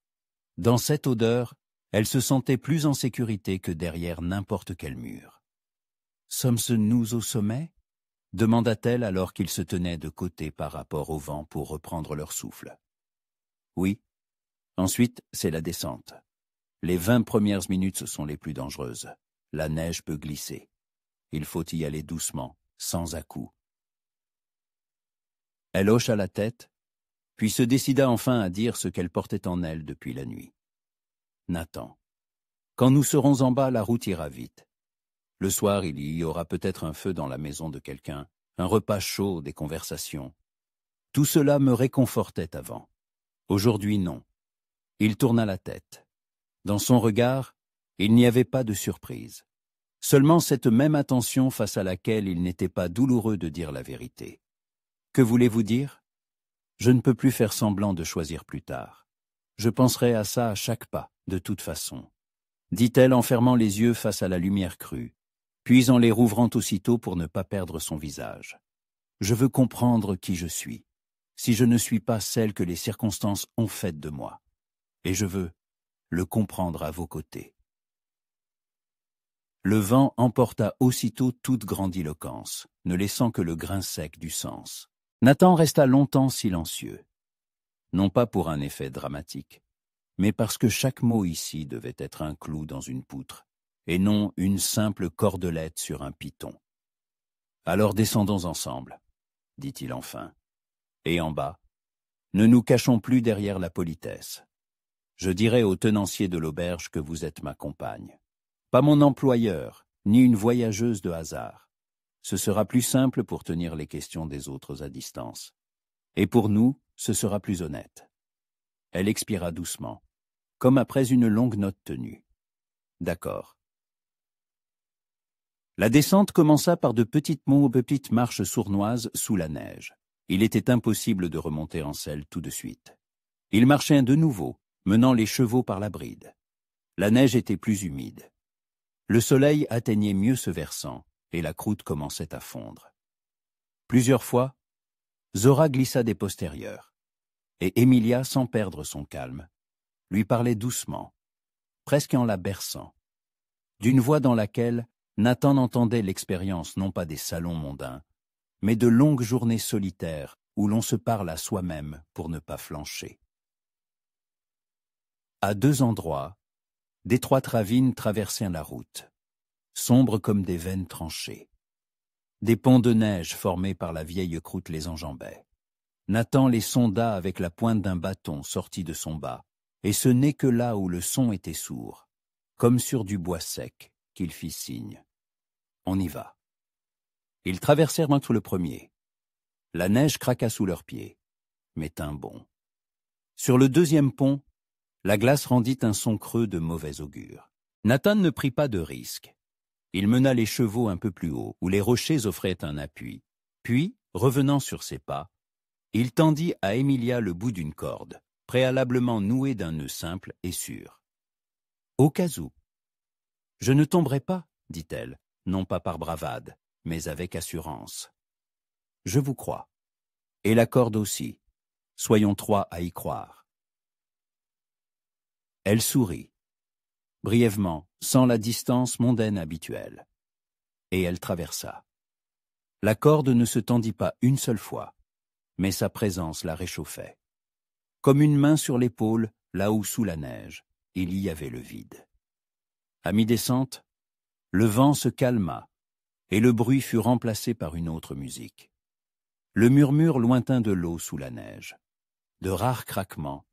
Dans cette odeur, elle se sentait plus en sécurité que derrière n'importe quel mur. « Sommes-ce nous au sommet ?» demanda-t-elle alors qu'ils se tenaient de côté par rapport au vent pour reprendre leur souffle. « Oui. Ensuite, c'est la descente. Les 20 premières minutes sont les plus dangereuses. La neige peut glisser. Il faut y aller doucement, sans à-coups. » Elle hocha la tête, puis se décida enfin à dire ce qu'elle portait en elle depuis la nuit. « Nathan, quand nous serons en bas, la route ira vite. Le soir, il y aura peut-être un feu dans la maison de quelqu'un, un repas chaud, des conversations. Tout cela me réconfortait avant. Aujourd'hui, non. » Il tourna la tête. Dans son regard, il n'y avait pas de surprise. Seulement cette même attention face à laquelle il n'était pas douloureux de dire la vérité. « Que voulez-vous dire ? Je ne peux plus faire semblant de choisir plus tard. Je penserai à ça à chaque pas, de toute façon. » dit-elle en fermant les yeux face à la lumière crue, puis en les rouvrant aussitôt pour ne pas perdre son visage. « Je veux comprendre qui je suis, si je ne suis pas celle que les circonstances ont faite de moi. Et je veux le comprendre à vos côtés. » Le vent emporta aussitôt toute grandiloquence, ne laissant que le grain sec du sens. Nathan resta longtemps silencieux. Non pas pour un effet dramatique, mais parce que chaque mot ici devait être un clou dans une poutre, et non une simple cordelette sur un piton. « Alors descendons ensemble, » dit-il enfin. « Et en bas, ne nous cachons plus derrière la politesse. Je dirai au tenancier de l'auberge que vous êtes ma compagne. Pas mon employeur, ni une voyageuse de hasard. Ce sera plus simple pour tenir les questions des autres à distance. Et pour nous, ce sera plus honnête. » Elle expira doucement, comme après une longue note tenue. « D'accord. » La descente commença par de petites marches sournoises sous la neige. Il était impossible de remonter en selle tout de suite. Ils marchaient de nouveau, menant les chevaux par la bride. La neige était plus humide. Le soleil atteignait mieux ce versant, et la croûte commençait à fondre. Plusieurs fois, Zora glissa des postérieurs, et Emilia, sans perdre son calme, lui parlait doucement, presque en la berçant, d'une voix dans laquelle Nathan entendait l'expérience non pas des salons mondains, mais de longues journées solitaires où l'on se parle à soi-même pour ne pas flancher. À 2 endroits, d'étroites ravines traversaient la route, sombres comme des veines tranchées. Des ponts de neige formés par la vieille croûte les enjambaient. Nathan les sonda avec la pointe d'un bâton sorti de son bas, et ce n'est que là où le son était sourd, comme sur du bois sec, qu'il fit signe. On y va. Ils traversèrent entre le premier. La neige craqua sous leurs pieds, mais tint bon. Sur le deuxième pont, la glace rendit un son creux de mauvais augure. Nathan ne prit pas de risque. Il mena les chevaux un peu plus haut, où les rochers offraient un appui. Puis, revenant sur ses pas, il tendit à Emilia le bout d'une corde, préalablement nouée d'un nœud simple et sûr. Au cas où. Je ne tomberai pas, dit-elle, non pas par bravade, mais avec assurance. Je vous crois. Et la corde aussi. Soyons 3 à y croire. Elle sourit, brièvement, sans la distance mondaine habituelle. Et elle traversa. La corde ne se tendit pas une seule fois, mais sa présence la réchauffait. Comme une main sur l'épaule, là où sous la neige, il y avait le vide. À mi-descente, le vent se calma, et le bruit fut remplacé par une autre musique. Le murmure lointain de l'eau sous la neige, de rares craquements,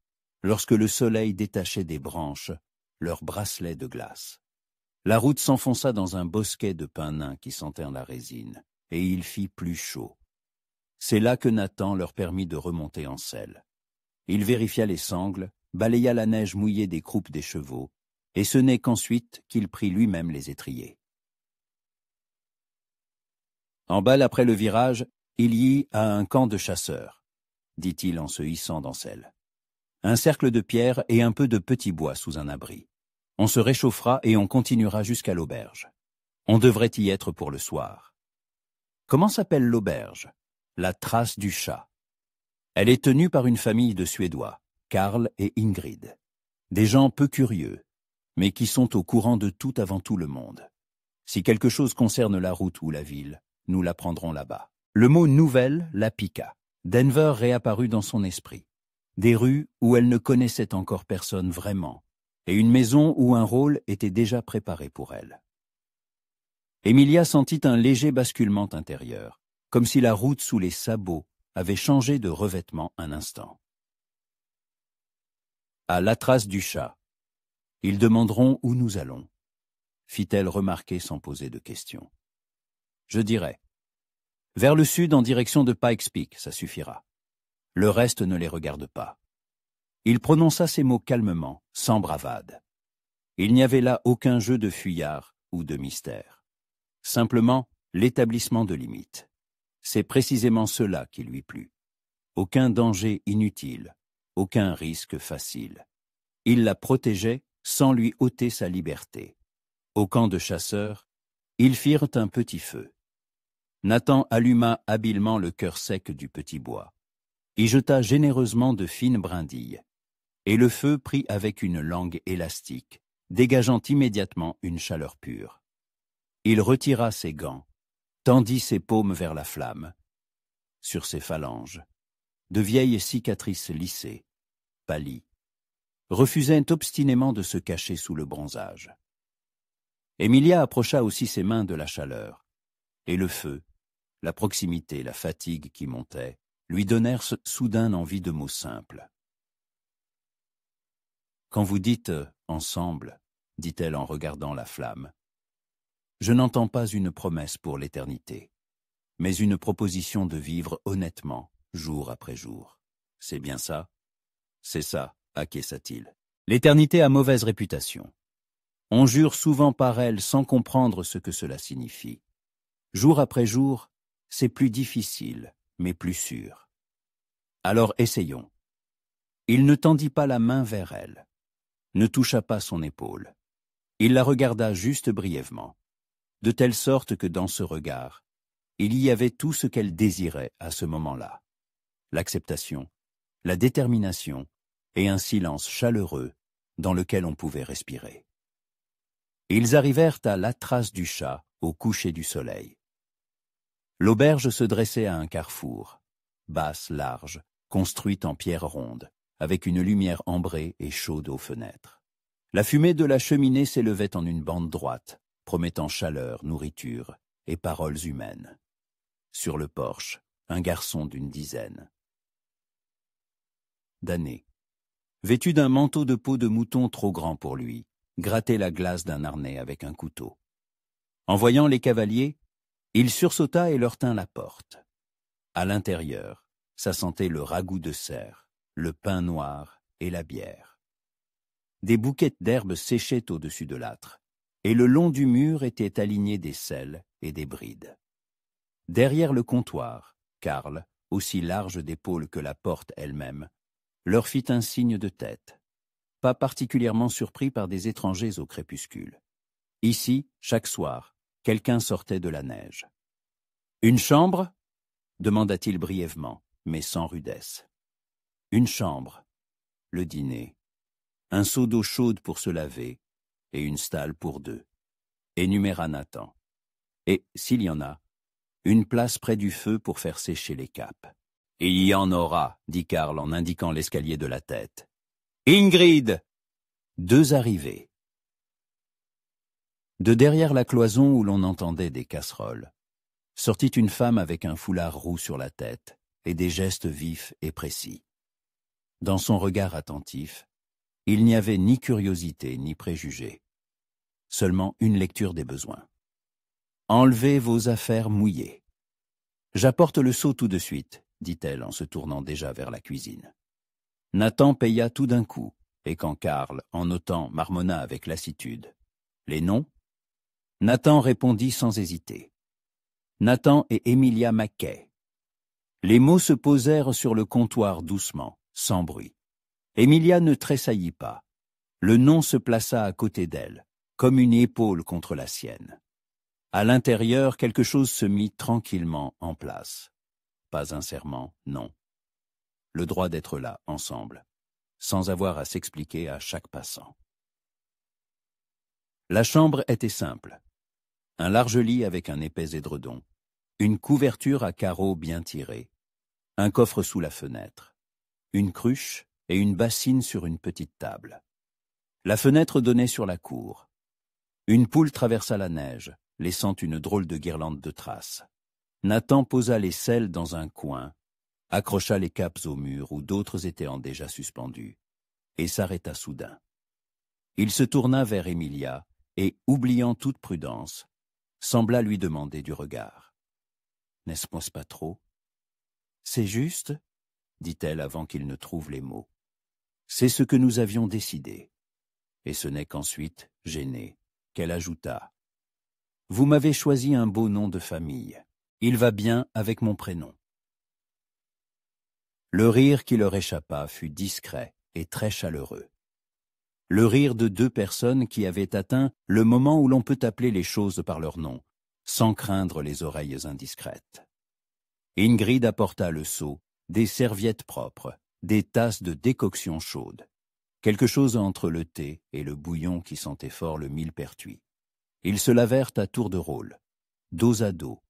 lorsque le soleil détachait des branches leurs bracelets de glace. La route s'enfonça dans un bosquet de pins nains qui sentaient la résine, et il fit plus chaud. C'est là que Nathan leur permit de remonter en selle. Il vérifia les sangles, balaya la neige mouillée des croupes des chevaux, et ce n'est qu'ensuite qu'il prit lui-même les étriers. En bas, après le virage, il y a un camp de chasseurs, dit-il en se hissant dans selle. Un cercle de pierres et un peu de petit bois sous un abri. On se réchauffera et on continuera jusqu'à l'auberge. On devrait y être pour le soir. Comment s'appelle l'auberge? La Trace du Chat. Elle est tenue par une famille de Suédois, Karl et Ingrid. Des gens peu curieux, mais qui sont au courant de tout avant tout le monde. Si quelque chose concerne la route ou la ville, nous l'apprendrons là-bas. Le mot « nouvelle » la piqua. Denver réapparut dans son esprit. Des rues où elle ne connaissait encore personne vraiment, et une maison où un rôle était déjà préparé pour elle. Emilia sentit un léger basculement intérieur, comme si la route sous les sabots avait changé de revêtement un instant. À la trace du chat, ils demanderont où nous allons, fit-elle remarquer sans poser de questions. Je dirai. Vers le sud en direction de Pikes Peak, ça suffira. Le reste ne les regarde pas. Il prononça ces mots calmement, sans bravade. Il n'y avait là aucun jeu de fuyard ou de mystère. Simplement l'établissement de limites. C'est précisément cela qui lui plut. Aucun danger inutile, aucun risque facile. Il la protégeait sans lui ôter sa liberté. Au camp de chasseurs, ils firent un petit feu. Nathan alluma habilement le cœur sec du petit bois, y jeta généreusement de fines brindilles, et le feu prit avec une langue élastique, dégageant immédiatement une chaleur pure. Il retira ses gants, tendit ses paumes vers la flamme. Sur ses phalanges, de vieilles cicatrices lissées, pâlies, refusaient obstinément de se cacher sous le bronzage. Emilia approcha aussi ses mains de la chaleur, et le feu, la proximité, la fatigue qui montait, lui donnèrent soudain envie de mots simples. « Quand vous dites « ensemble », dit-elle en regardant la flamme, je n'entends pas une promesse pour l'éternité, mais une proposition de vivre honnêtement, jour après jour. C'est bien ça? C'est ça, acquiesça-t-il. L'éternité a mauvaise réputation. On jure souvent par elle sans comprendre ce que cela signifie. Jour après jour, c'est plus difficile, mais plus sûr. Alors essayons. Il ne tendit pas la main vers elle, ne toucha pas son épaule. Il la regarda juste brièvement, de telle sorte que dans ce regard, il y avait tout ce qu'elle désirait à ce moment-là. L'acceptation, la détermination et un silence chaleureux dans lequel on pouvait respirer. Ils arrivèrent à la trace du chat au coucher du soleil. L'auberge se dressait à un carrefour, basse, large, construite en pierre ronde, avec une lumière ambrée et chaude aux fenêtres. La fumée de la cheminée s'élevait en une bande droite, promettant chaleur, nourriture et paroles humaines. Sur le porche, un garçon d'une dizaine d'années, vêtu d'un manteau de peau de mouton trop grand pour lui, grattait la glace d'un harnais avec un couteau. En voyant les cavaliers, il sursauta et leur tint la porte. À l'intérieur, ça sentait le ragoût de cerf, le pain noir et la bière. Des bouquets d'herbes séchaient au-dessus de l'âtre, et le long du mur étaient alignés des selles et des brides. Derrière le comptoir, Karl, aussi large d'épaules que la porte elle-même, leur fit un signe de tête, pas particulièrement surpris par des étrangers au crépuscule. Ici, chaque soir, quelqu'un sortait de la neige. « Une chambre » demanda-t-il brièvement, mais sans rudesse. « Une chambre, le dîner, un seau d'eau chaude pour se laver et une stalle pour deux, énuméra Nathan. Et, s'il y en a, une place près du feu pour faire sécher les capes. « Il y en aura, » dit Karl en indiquant l'escalier de la tête. « Ingrid !» Deux arrivées. De derrière la cloison où l'on entendait des casseroles, sortit une femme avec un foulard roux sur la tête et des gestes vifs et précis. Dans son regard attentif, il n'y avait ni curiosité ni préjugé, seulement une lecture des besoins. « Enlevez vos affaires mouillées. »« J'apporte le seau tout de suite, » dit-elle en se tournant déjà vers la cuisine. Nathan paya tout d'un coup, et quand Karl, en notant, marmonna avec lassitude. « Les noms ?» Nathan répondit sans hésiter. « Nathan et Emilia Mackay. » Les mots se posèrent sur le comptoir doucement, sans bruit. Emilia ne tressaillit pas. Le nom se plaça à côté d'elle, comme une épaule contre la sienne. À l'intérieur, quelque chose se mit tranquillement en place. Pas un serment, non. Le droit d'être là, ensemble, sans avoir à s'expliquer à chaque passant. La chambre était simple. Un large lit avec un épais édredon, une couverture à carreaux bien tirée, un coffre sous la fenêtre, une cruche et une bassine sur une petite table. La fenêtre donnait sur la cour. Une poule traversa la neige, laissant une drôle de guirlande de traces. Nathan posa les selles dans un coin, accrocha les capes au mur où d'autres étaient en déjà suspendus, et s'arrêta soudain. Il se tourna vers Emilia et, oubliant toute prudence, sembla lui demander du regard. « N'est-ce pas trop ?»« C'est juste ?» dit-elle avant qu'il ne trouve les mots. « C'est ce que nous avions décidé. » Et ce n'est qu'ensuite, gênée, qu'elle ajouta. « Vous m'avez choisi un beau nom de famille. Il va bien avec mon prénom. » Le rire qui leur échappa fut discret et très chaleureux. Le rire de deux personnes qui avaient atteint le moment où l'on peut appeler les choses par leur nom, sans craindre les oreilles indiscrètes. Ingrid apporta le seau, des serviettes propres, des tasses de décoction chaude, quelque chose entre le thé et le bouillon qui sentait fort le millepertuis. Ils se lavèrent à tour de rôle, dos à dos,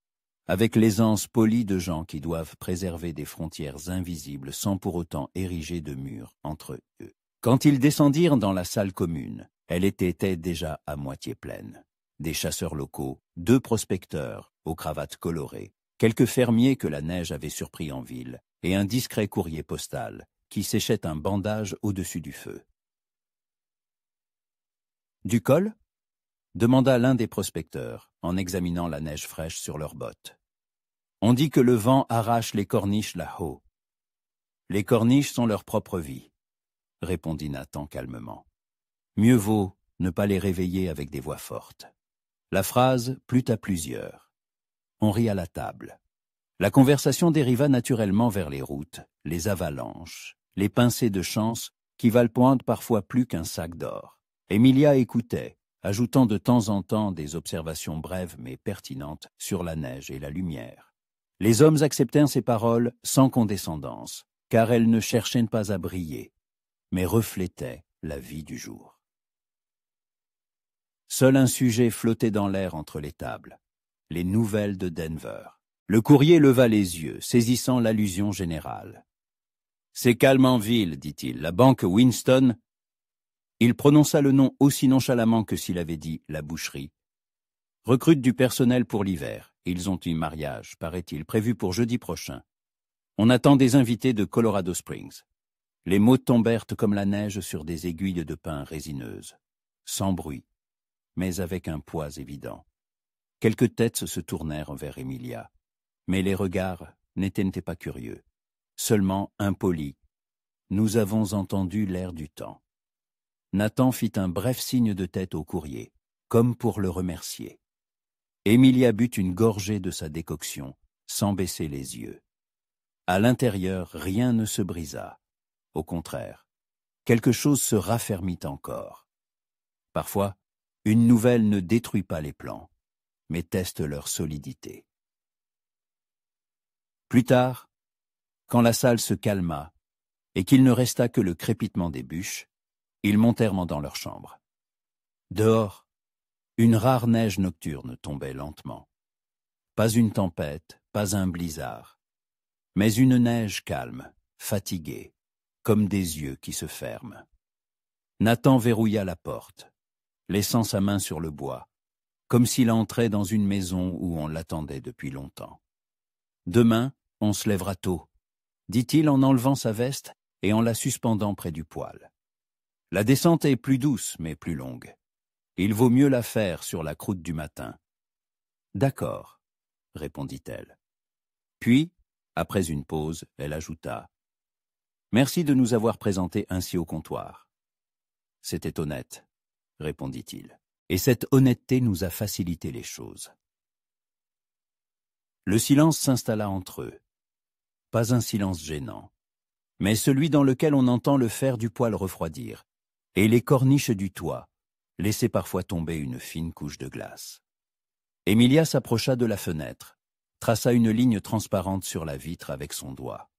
avec l'aisance polie de gens qui doivent préserver des frontières invisibles sans pour autant ériger de murs entre eux. Quand ils descendirent dans la salle commune, elle était déjà à moitié pleine. Des chasseurs locaux, deux prospecteurs aux cravates colorées, quelques fermiers que la neige avait surpris en ville, et un discret courrier postal qui séchait un bandage au-dessus du feu. « Du col ?» demanda l'un des prospecteurs, en examinant la neige fraîche sur leurs bottes. « On dit que le vent arrache les corniches là-haut. »« Les corniches sont leur propre vie, » répondit Nathan calmement. « Mieux vaut ne pas les réveiller avec des voix fortes. » La phrase plut à plusieurs. On rit à la table. La conversation dériva naturellement vers les routes, les avalanches, les pincées de chance qui valent parfois plus qu'un sac d'or. Emilia écoutait, ajoutant de temps en temps des observations brèves mais pertinentes sur la neige et la lumière. Les hommes acceptèrent ces paroles sans condescendance, car elles ne cherchaient pas à briller, mais reflétaient la vie du jour. Seul un sujet flottait dans l'air entre les tables, les nouvelles de Denver. Le courrier leva les yeux, saisissant l'allusion générale. « C'est calme en ville, dit-il, la banque Winston. » Il prononça le nom aussi nonchalamment que s'il avait dit la boucherie. « Recrute du personnel pour l'hiver. Ils ont un mariage, paraît-il, prévu pour jeudi prochain. On attend des invités de Colorado Springs. » Les mots tombèrent comme la neige sur des aiguilles de pin résineuses, sans bruit, mais avec un poids évident. Quelques têtes se tournèrent vers Emilia, mais les regards n'étaient pas curieux, seulement impolis. Nous avons entendu l'air du temps. Nathan fit un bref signe de tête au courrier, comme pour le remercier. Emilia but une gorgée de sa décoction, sans baisser les yeux. À l'intérieur, rien ne se brisa. Au contraire, quelque chose se raffermit encore. Parfois, une nouvelle ne détruit pas les plans, mais teste leur solidité. Plus tard, quand la salle se calma et qu'il ne resta que le crépitement des bûches, ils montèrent dans leur chambre. Dehors, une rare neige nocturne tombait lentement. Pas une tempête, pas un blizzard, mais une neige calme, fatiguée, comme des yeux qui se ferment. Nathan verrouilla la porte, laissant sa main sur le bois, comme s'il entrait dans une maison où on l'attendait depuis longtemps. « Demain, on se lèvera tôt, » dit-il en enlevant sa veste et en la suspendant près du poêle. « La descente est plus douce, mais plus longue. Il vaut mieux la faire sur la croûte du matin. »« D'accord, » répondit-elle. Puis, après une pause, elle ajouta « Merci de nous avoir présentés ainsi au comptoir. »« C'était honnête, » répondit-il, « et cette honnêteté nous a facilité les choses. » Le silence s'installa entre eux. Pas un silence gênant, mais celui dans lequel on entend le fer du poêle refroidir, et les corniches du toit laisser parfois tomber une fine couche de glace. Emilia s'approcha de la fenêtre, traça une ligne transparente sur la vitre avec son doigt.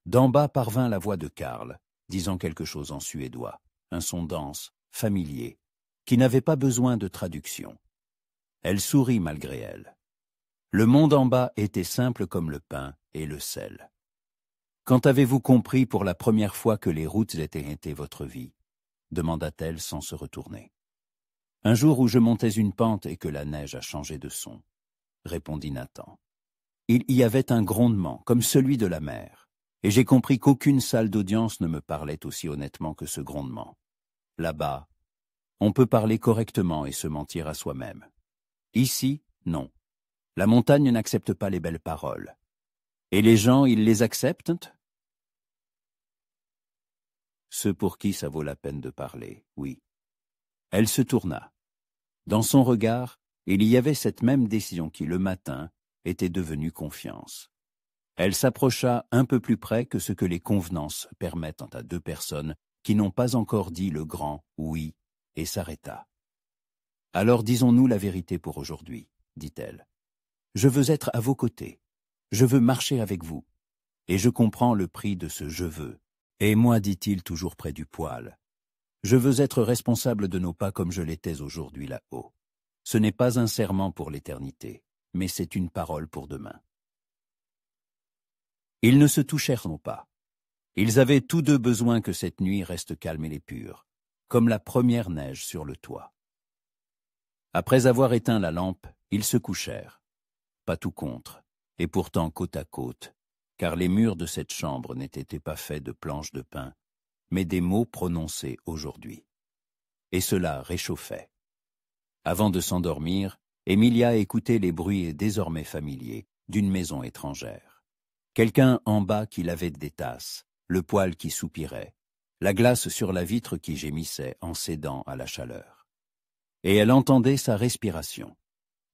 D'en bas parvint la voix de Karl, disant quelque chose en suédois, un son dense, familier, qui n'avait pas besoin de traduction. Elle sourit malgré elle. Le monde en bas était simple comme le pain et le sel. Quand avez-vous compris pour la première fois que les routes étaient votre vie ? Demanda-t-elle sans se retourner. Un jour où je montais une pente et que la neige a changé de son, répondit Nathan. Il y avait un grondement, comme celui de la mer, et j'ai compris qu'aucune salle d'audience ne me parlait aussi honnêtement que ce grondement. Là-bas, on peut parler correctement et se mentir à soi-même. Ici, non. La montagne n'accepte pas les belles paroles. Et les gens, ils les acceptent ? Ceux pour qui ça vaut la peine de parler, oui. Elle se tourna. Dans son regard, il y avait cette même décision qui, le matin, était devenue confiance. Elle s'approcha un peu plus près que ce que les convenances permettent à deux personnes qui n'ont pas encore dit le grand « oui » et s'arrêta. « Alors disons-nous la vérité pour aujourd'hui, » dit-elle. « Je veux être à vos côtés. Je veux marcher avec vous. Et je comprends le prix de ce « je veux ». Et moi, dit-il toujours près du poêle, je veux être responsable de nos pas comme je l'étais aujourd'hui là-haut. Ce n'est pas un serment pour l'éternité, mais c'est une parole pour demain. Ils ne se touchèrent non pas. Ils avaient tous deux besoin que cette nuit reste calme et pure, comme la première neige sur le toit. Après avoir éteint la lampe, ils se couchèrent, pas tout contre, et pourtant côte à côte, car les murs de cette chambre n'étaient pas faits de planches de pin, mais des mots prononcés aujourd'hui. Et cela réchauffait. Avant de s'endormir, Emilia écoutait les bruits désormais familiers d'une maison étrangère. Quelqu'un en bas qui lavait des tasses, le poêle qui soupirait, la glace sur la vitre qui gémissait en cédant à la chaleur. Et elle entendait sa respiration.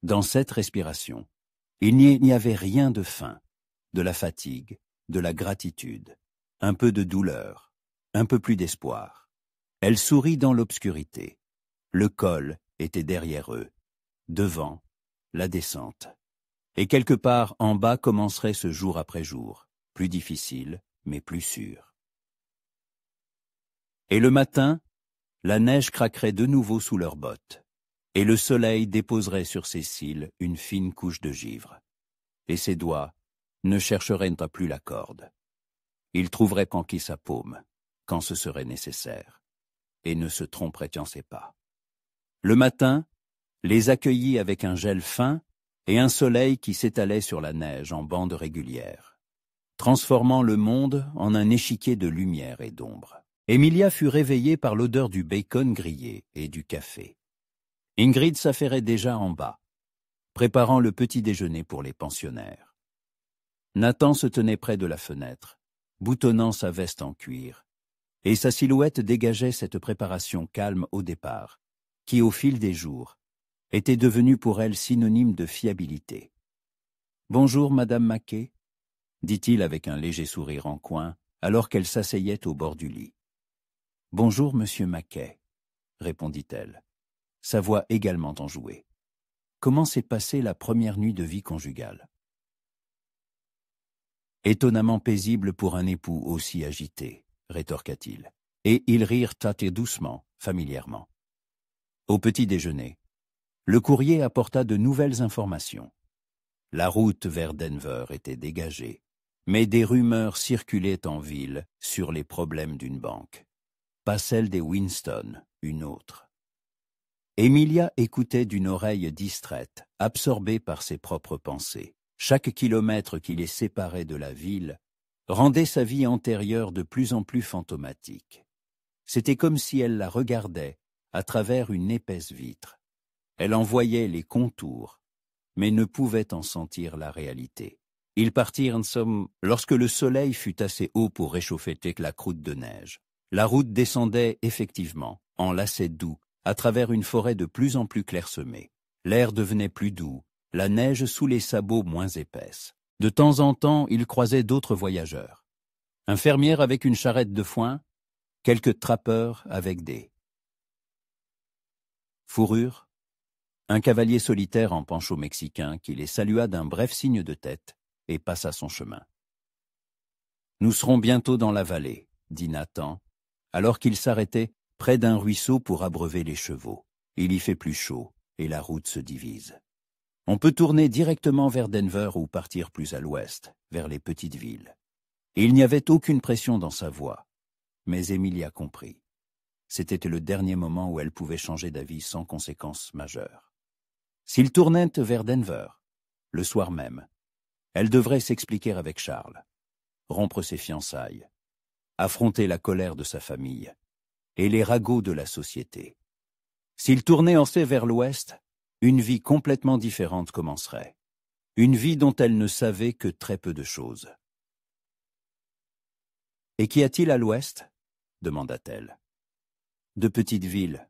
Dans cette respiration, il n'y avait rien de fin, de la fatigue, de la gratitude, un peu de douleur, un peu plus d'espoir. Elle sourit dans l'obscurité. Le col était derrière eux. Devant, la descente. Et quelque part en bas commencerait ce jour après jour, plus difficile, mais plus sûr. Et le matin, la neige craquerait de nouveau sous leurs bottes, et le soleil déposerait sur ses cils une fine couche de givre, et ses doigts ne chercheraient pas plus la corde. Ils trouveraient conquis sa paume, quand ce serait nécessaire, et ne se tromperaient en ses pas. Le matin, les accueillit avec un gel fin et un soleil qui s'étalait sur la neige en bandes régulières, transformant le monde en un échiquier de lumière et d'ombre. Emilia fut réveillée par l'odeur du bacon grillé et du café. Ingrid s'affairait déjà en bas, préparant le petit déjeuner pour les pensionnaires. Nathan se tenait près de la fenêtre, boutonnant sa veste en cuir, et sa silhouette dégageait cette préparation calme au départ, qui, au fil des jours, était devenue pour elle synonyme de fiabilité. « Bonjour, Madame Mackay », dit-il avec un léger sourire en coin, alors qu'elle s'asseyait au bord du lit. « Bonjour, Monsieur Mackay », répondit-elle, sa voix également enjouée. « Comment s'est passée la première nuit de vie conjugale ?» « Étonnamment paisible pour un époux aussi agité, » rétorqua-t-il, et ils rirent tâtés doucement, familièrement. Au petit déjeuner, le courrier apporta de nouvelles informations. La route vers Denver était dégagée, mais des rumeurs circulaient en ville sur les problèmes d'une banque. Pas celle des Winston, une autre. Emilia écoutait d'une oreille distraite, absorbée par ses propres pensées. Chaque kilomètre qui les séparait de la ville rendait sa vie antérieure de plus en plus fantomatique. C'était comme si elle la regardait à travers une épaisse vitre. Elle en voyait les contours, mais ne pouvait en sentir la réalité. Ils partirent lorsque le soleil fut assez haut pour réchauffer la croûte de neige. La route descendait effectivement, en lacets doux, à travers une forêt de plus en plus clairsemée. L'air devenait plus doux, la neige sous les sabots moins épaisse. De temps en temps, ils croisaient d'autres voyageurs. Un fermier avec une charrette de foin, quelques trappeurs avec des fourrures, un cavalier solitaire en pancho mexicain qui les salua d'un bref signe de tête et passa son chemin. « Nous serons bientôt dans la vallée, » dit Nathan, alors qu'il s'arrêtait près d'un ruisseau pour abreuver les chevaux. Il y fait plus chaud et la route se divise. On peut tourner directement vers Denver ou partir plus à l'ouest, vers les petites villes. Et il n'y avait aucune pression dans sa voix, mais Emilia comprit. C'était le dernier moment où elle pouvait changer d'avis sans conséquences majeures. S'ils tournaient vers Denver, le soir même, elle devrait s'expliquer avec Charles, rompre ses fiançailles, affronter la colère de sa famille et les ragots de la société. S'ils tournaient ensuite vers l'ouest, une vie complètement différente commencerait. Une vie dont elle ne savait que très peu de choses. « Et qu'y a-t-il à l'ouest » demanda-t-elle. « De petites villes,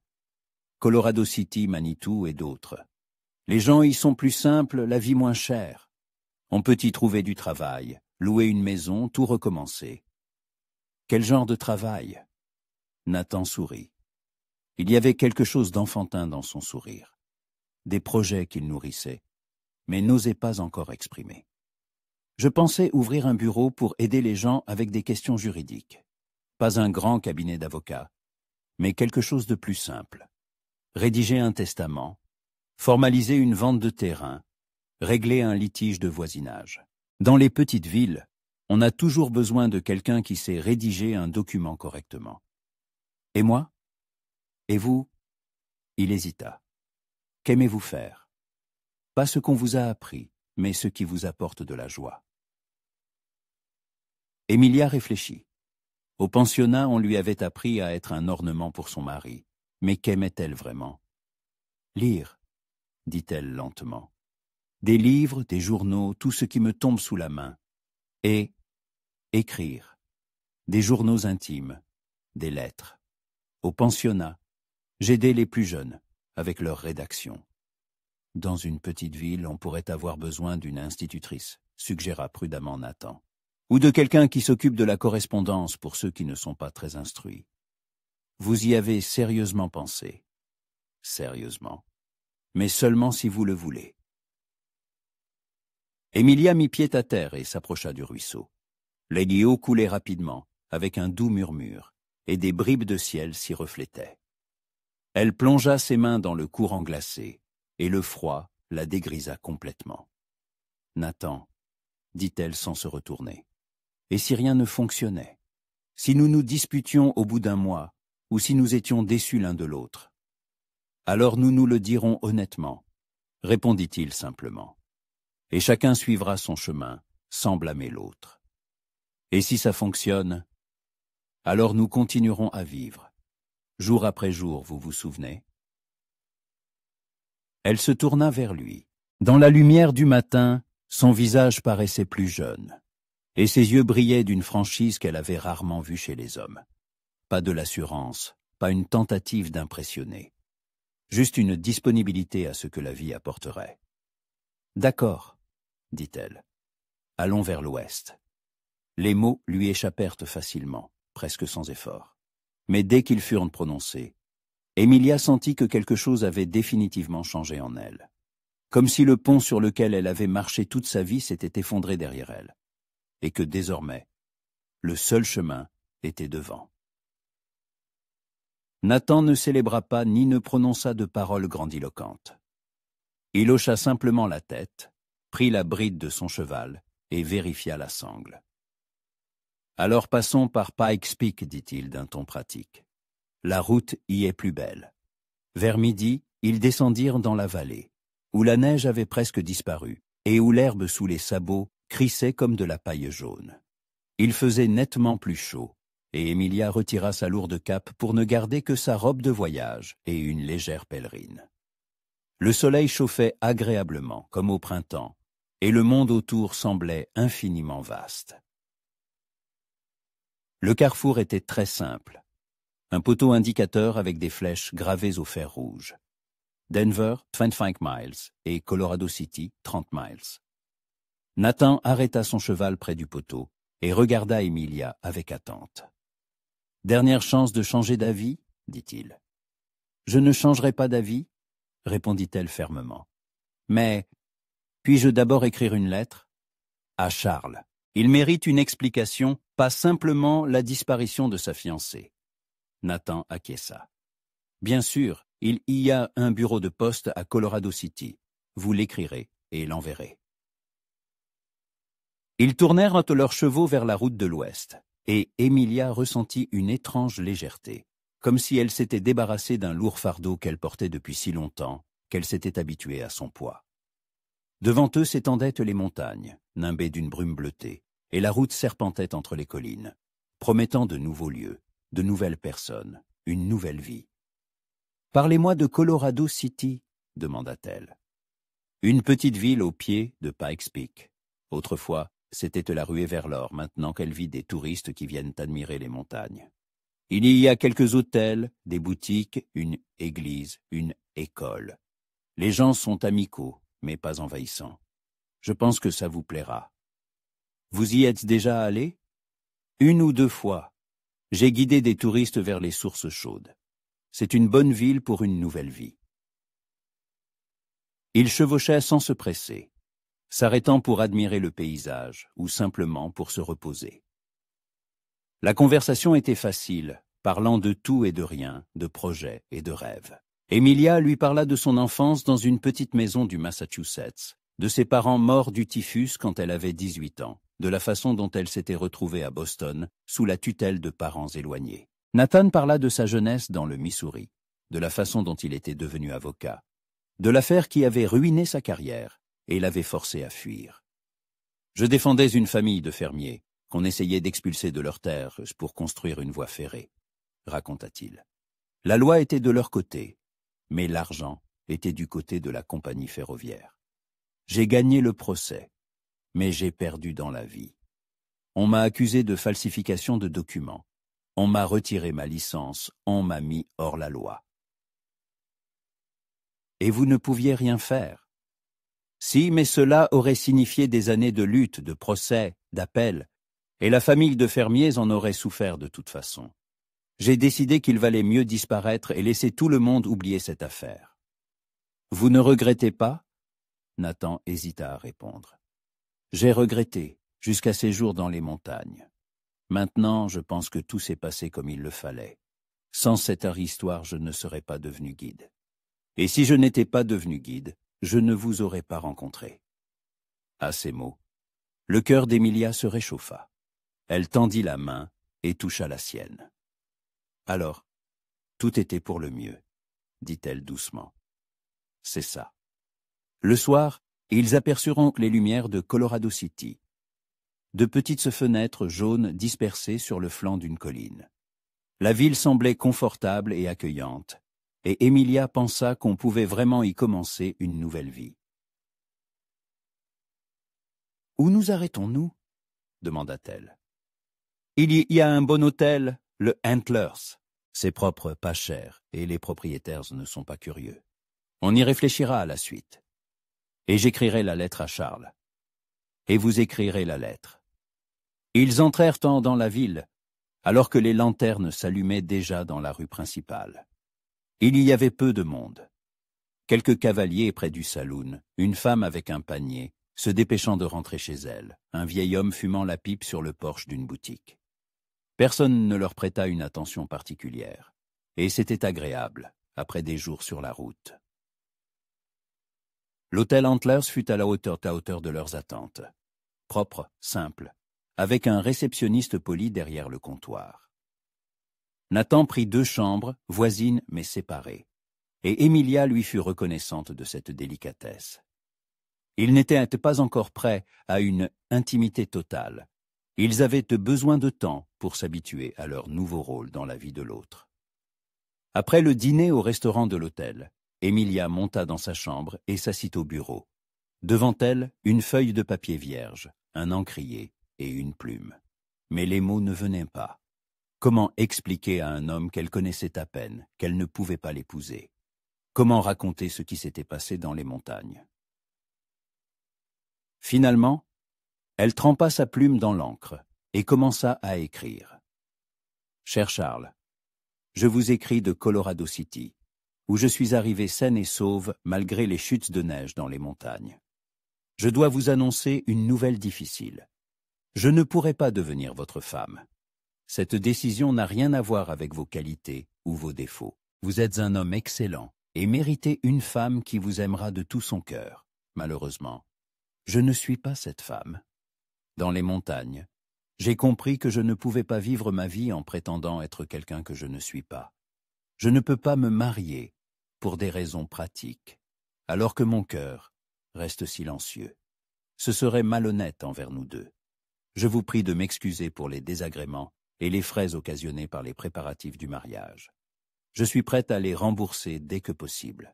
Colorado City, Manitou et d'autres. Les gens y sont plus simples, la vie moins chère. On peut y trouver du travail, louer une maison, tout recommencer. » « Quel genre de travail » Nathan sourit. Il y avait quelque chose d'enfantin dans son sourire. Des projets qu'il nourrissait, mais n'osait pas encore exprimer. « Je pensais ouvrir un bureau pour aider les gens avec des questions juridiques. Pas un grand cabinet d'avocats, mais quelque chose de plus simple. Rédiger un testament, formaliser une vente de terrain, régler un litige de voisinage. Dans les petites villes, on a toujours besoin de quelqu'un qui sait rédiger un document correctement. Et moi ? Et vous ? » Il hésita. « Qu'aimez-vous faire ? Pas ce qu'on vous a appris, mais ce qui vous apporte de la joie. » Emilia réfléchit. Au pensionnat, on lui avait appris à être un ornement pour son mari. Mais qu'aimait-elle vraiment ? « Lire, » dit-elle lentement. « Des livres, des journaux, tout ce qui me tombe sous la main. Et écrire. Des journaux intimes, des lettres. Au pensionnat, j'aidais les plus jeunes avec leur rédaction. Dans une petite ville, on pourrait avoir besoin d'une institutrice, suggéra prudemment Nathan. ou de quelqu'un qui s'occupe de la correspondance pour ceux qui ne sont pas très instruits. Vous y avez sérieusement pensé. Sérieusement. Mais seulement si vous le voulez. Emilia mit pied à terre et s'approcha du ruisseau. Lady O coulait rapidement, avec un doux murmure, et des bribes de ciel s'y reflétaient. Elle plongea ses mains dans le courant glacé, et le froid la dégrisa complètement. « Nathan, dit-elle sans se retourner, et si rien ne fonctionnait? Si nous nous disputions au bout d'un mois, ou si nous étions déçus l'un de l'autre? Alors nous nous le dirons honnêtement, répondit-il simplement. Et chacun suivra son chemin, sans blâmer l'autre. Et si ça fonctionne, alors nous continuerons à vivre. Jour après jour, vous vous souvenez? Elle se tourna vers lui. Dans la lumière du matin, son visage paraissait plus jeune, et ses yeux brillaient d'une franchise qu'elle avait rarement vue chez les hommes. Pas de l'assurance, pas une tentative d'impressionner. Juste une disponibilité à ce que la vie apporterait. « D'accord, » dit-elle. « Allons vers l'ouest. » Les mots lui échappèrent facilement, presque sans effort. Mais dès qu'ils furent prononcés, Emilia sentit que quelque chose avait définitivement changé en elle. Comme si le pont sur lequel elle avait marché toute sa vie s'était effondré derrière elle, et que désormais, le seul chemin était devant. Nathan ne célébra pas ni ne prononça de paroles grandiloquentes. Il hocha simplement la tête, prit la bride de son cheval et vérifia la sangle. « Alors passons par Pikes Peak, dit-il d'un ton pratique. La route y est plus belle. » Vers midi, ils descendirent dans la vallée, où la neige avait presque disparu et où l'herbe sous les sabots crissait comme de la paille jaune. Il faisait nettement plus chaud, et Emilia retira sa lourde cape pour ne garder que sa robe de voyage et une légère pèlerine. Le soleil chauffait agréablement, comme au printemps, et le monde autour semblait infiniment vaste. Le carrefour était très simple. Un poteau indicateur avec des flèches gravées au fer rouge. Denver, 25 miles, et Colorado City, 30 miles. Nathan arrêta son cheval près du poteau et regarda Emilia avec attente. « Dernière chance de changer d'avis ?» dit-il. « Je ne changerai pas d'avis ?» répondit-elle fermement. « Mais, puis-je d'abord écrire une lettre ?» À Charles. Il mérite une explication, pas simplement la disparition de sa fiancée. Nathan acquiesça. Bien sûr, il y a un bureau de poste à Colorado City. Vous l'écrirez et l'enverrez. Ils tournèrent leurs chevaux vers la route de l'Ouest, et Emilia ressentit une étrange légèreté, comme si elle s'était débarrassée d'un lourd fardeau qu'elle portait depuis si longtemps qu'elle s'était habituée à son poids. Devant eux s'étendaient les montagnes, nimbées d'une brume bleutée, et la route serpentait entre les collines, promettant de nouveaux lieux, de nouvelles personnes, une nouvelle vie. « Parlez-moi de Colorado City » demanda-t-elle. Une petite ville au pied de Pikes Peak. Autrefois, c'était la ruée vers l'or, maintenant qu'elle vit des touristes qui viennent admirer les montagnes. Il y a quelques hôtels, des boutiques, une église, une école. Les gens sont amicaux, mais pas envahissants. Je pense que ça vous plaira. Vous y êtes déjà allé? Une ou deux fois. J'ai guidé des touristes vers les sources chaudes. C'est une bonne ville pour une nouvelle vie. Il chevauchait sans se presser, s'arrêtant pour admirer le paysage ou simplement pour se reposer. La conversation était facile, parlant de tout et de rien, de projets et de rêves. Emilia lui parla de son enfance dans une petite maison du Massachusetts, de ses parents morts du typhus quand elle avait 18 ans, de la façon dont elle s'était retrouvée à Boston, sous la tutelle de parents éloignés. Nathan parla de sa jeunesse dans le Missouri, de la façon dont il était devenu avocat, de l'affaire qui avait ruiné sa carrière et l'avait forcé à fuir. « Je défendais une famille de fermiers qu'on essayait d'expulser de leurs terres pour construire une voie ferrée, » raconta-t-il. La loi était de leur côté, mais l'argent était du côté de la compagnie ferroviaire. J'ai gagné le procès, mais j'ai perdu dans la vie. On m'a accusé de falsification de documents. On m'a retiré ma licence, on m'a mis hors la loi. Et vous ne pouviez rien faire. Si, mais cela aurait signifié des années de lutte, de procès, d'appel. et la famille de fermiers en aurait souffert de toute façon. J'ai décidé qu'il valait mieux disparaître et laisser tout le monde oublier cette affaire. Vous ne regrettez pas? Nathan hésita à répondre. J'ai regretté, jusqu'à ces jours dans les montagnes. Maintenant, je pense que tout s'est passé comme il le fallait. Sans cette histoire, je ne serais pas devenu guide. Et si je n'étais pas devenu guide, je ne vous aurais pas rencontré. À ces mots, le cœur d'Emilia se réchauffa. Elle tendit la main et toucha la sienne. Alors, tout était pour le mieux, dit-elle doucement. C'est ça. Le soir, ils aperçurent les lumières de Colorado City. De petites fenêtres jaunes dispersées sur le flanc d'une colline. La ville semblait confortable et accueillante, et Emilia pensa qu'on pouvait vraiment y commencer une nouvelle vie. « Où nous arrêtons-nous » demanda-t-elle. « Il y a un bon hôtel, le Antlers. C'est propre, pas cher, et les propriétaires ne sont pas curieux. On y réfléchira à la suite. Et j'écrirai la lettre à Charles. Et vous écrirez la lettre. » Ils entrèrent dans la ville, alors que les lanternes s'allumaient déjà dans la rue principale. Il y avait peu de monde. Quelques cavaliers près du saloon, une femme avec un panier, se dépêchant de rentrer chez elle, un vieil homme fumant la pipe sur le porche d'une boutique. Personne ne leur prêta une attention particulière, et c'était agréable, après des jours sur la route. L'hôtel Antlers fut à la hauteur de leurs attentes. Propre, simple, avec un réceptionniste poli derrière le comptoir. Nathan prit 2 chambres, voisines mais séparées, et Emilia lui fut reconnaissante de cette délicatesse. Ils n'étaient pas encore prêts à une intimité totale. Ils avaient besoin de temps pour s'habituer à leur nouveau rôle dans la vie de l'autre. Après le dîner au restaurant de l'hôtel, Emilia monta dans sa chambre et s'assit au bureau. Devant elle, une feuille de papier vierge, un encrier et une plume. Mais les mots ne venaient pas. Comment expliquer à un homme qu'elle connaissait à peine, qu'elle ne pouvait pas l'épouser? Comment raconter ce qui s'était passé dans les montagnes? Finalement, elle trempa sa plume dans l'encre et commença à écrire. « Cher Charles, je vous écris de Colorado City, où je suis arrivée saine et sauve malgré les chutes de neige dans les montagnes. Je dois vous annoncer une nouvelle difficile. Je ne pourrai pas devenir votre femme. Cette décision n'a rien à voir avec vos qualités ou vos défauts. Vous êtes un homme excellent et méritez une femme qui vous aimera de tout son cœur. Malheureusement, je ne suis pas cette femme. Dans les montagnes, j'ai compris que je ne pouvais pas vivre ma vie en prétendant être quelqu'un que je ne suis pas. Je ne peux pas me marier pour des raisons pratiques, alors que mon cœur reste silencieux. Ce serait malhonnête envers nous deux. Je vous prie de m'excuser pour les désagréments et les frais occasionnés par les préparatifs du mariage. Je suis prête à les rembourser dès que possible.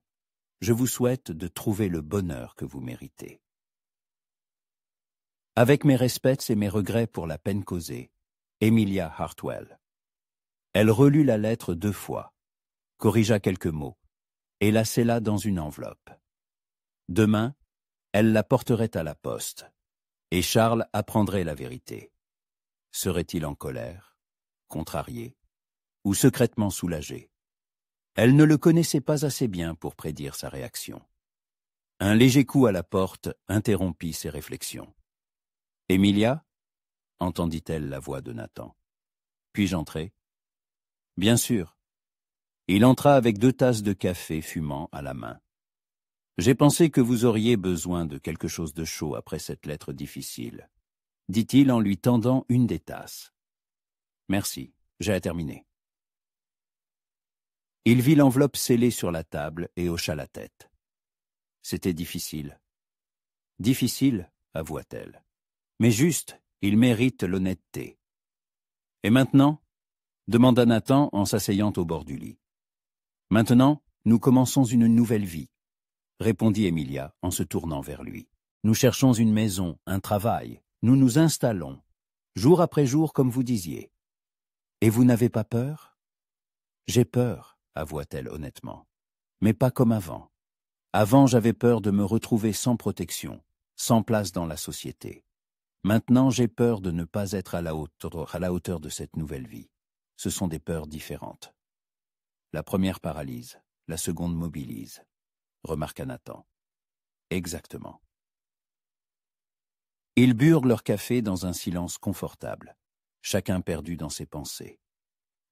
Je vous souhaite de trouver le bonheur que vous méritez. Avec mes respects et mes regrets pour la peine causée, Emilia Hartwell. Elle relut la lettre 2 fois, corrigea quelques mots et la scella dans une enveloppe. Demain, elle la porterait à la poste, et Charles apprendrait la vérité. Serait-il en colère, contrarié, ou secrètement soulagé? Elle ne le connaissait pas assez bien pour prédire sa réaction. Un léger coup à la porte interrompit ses réflexions. « Emilia » entendit-elle la voix de Nathan. « Puis-je entrer » ? « Bien sûr. » Il entra avec 2 tasses de café fumant à la main. « J'ai pensé que vous auriez besoin de quelque chose de chaud après cette lettre difficile, » dit-il en lui tendant une des tasses. « Merci, j'ai terminé. » Il vit l'enveloppe scellée sur la table et hocha la tête. C'était difficile. « Difficile, avoua-t-elle. Mais juste, il mérite l'honnêteté. »« Et maintenant ?» demanda Nathan en s'asseyant au bord du lit. « Maintenant, nous commençons une nouvelle vie, » répondit Emilia en se tournant vers lui. « Nous cherchons une maison, un travail, nous nous installons, jour après jour comme vous disiez. Et vous n'avez pas peur ? » « J'ai peur, » avoua-t-elle honnêtement, « mais pas comme avant. Avant, j'avais peur de me retrouver sans protection, sans place dans la société. Maintenant, j'ai peur de ne pas être à la hauteur de cette nouvelle vie. Ce sont des peurs différentes. La première paralyse, la seconde mobilise, remarqua Nathan. Exactement. Ils burent leur café dans un silence confortable, chacun perdu dans ses pensées.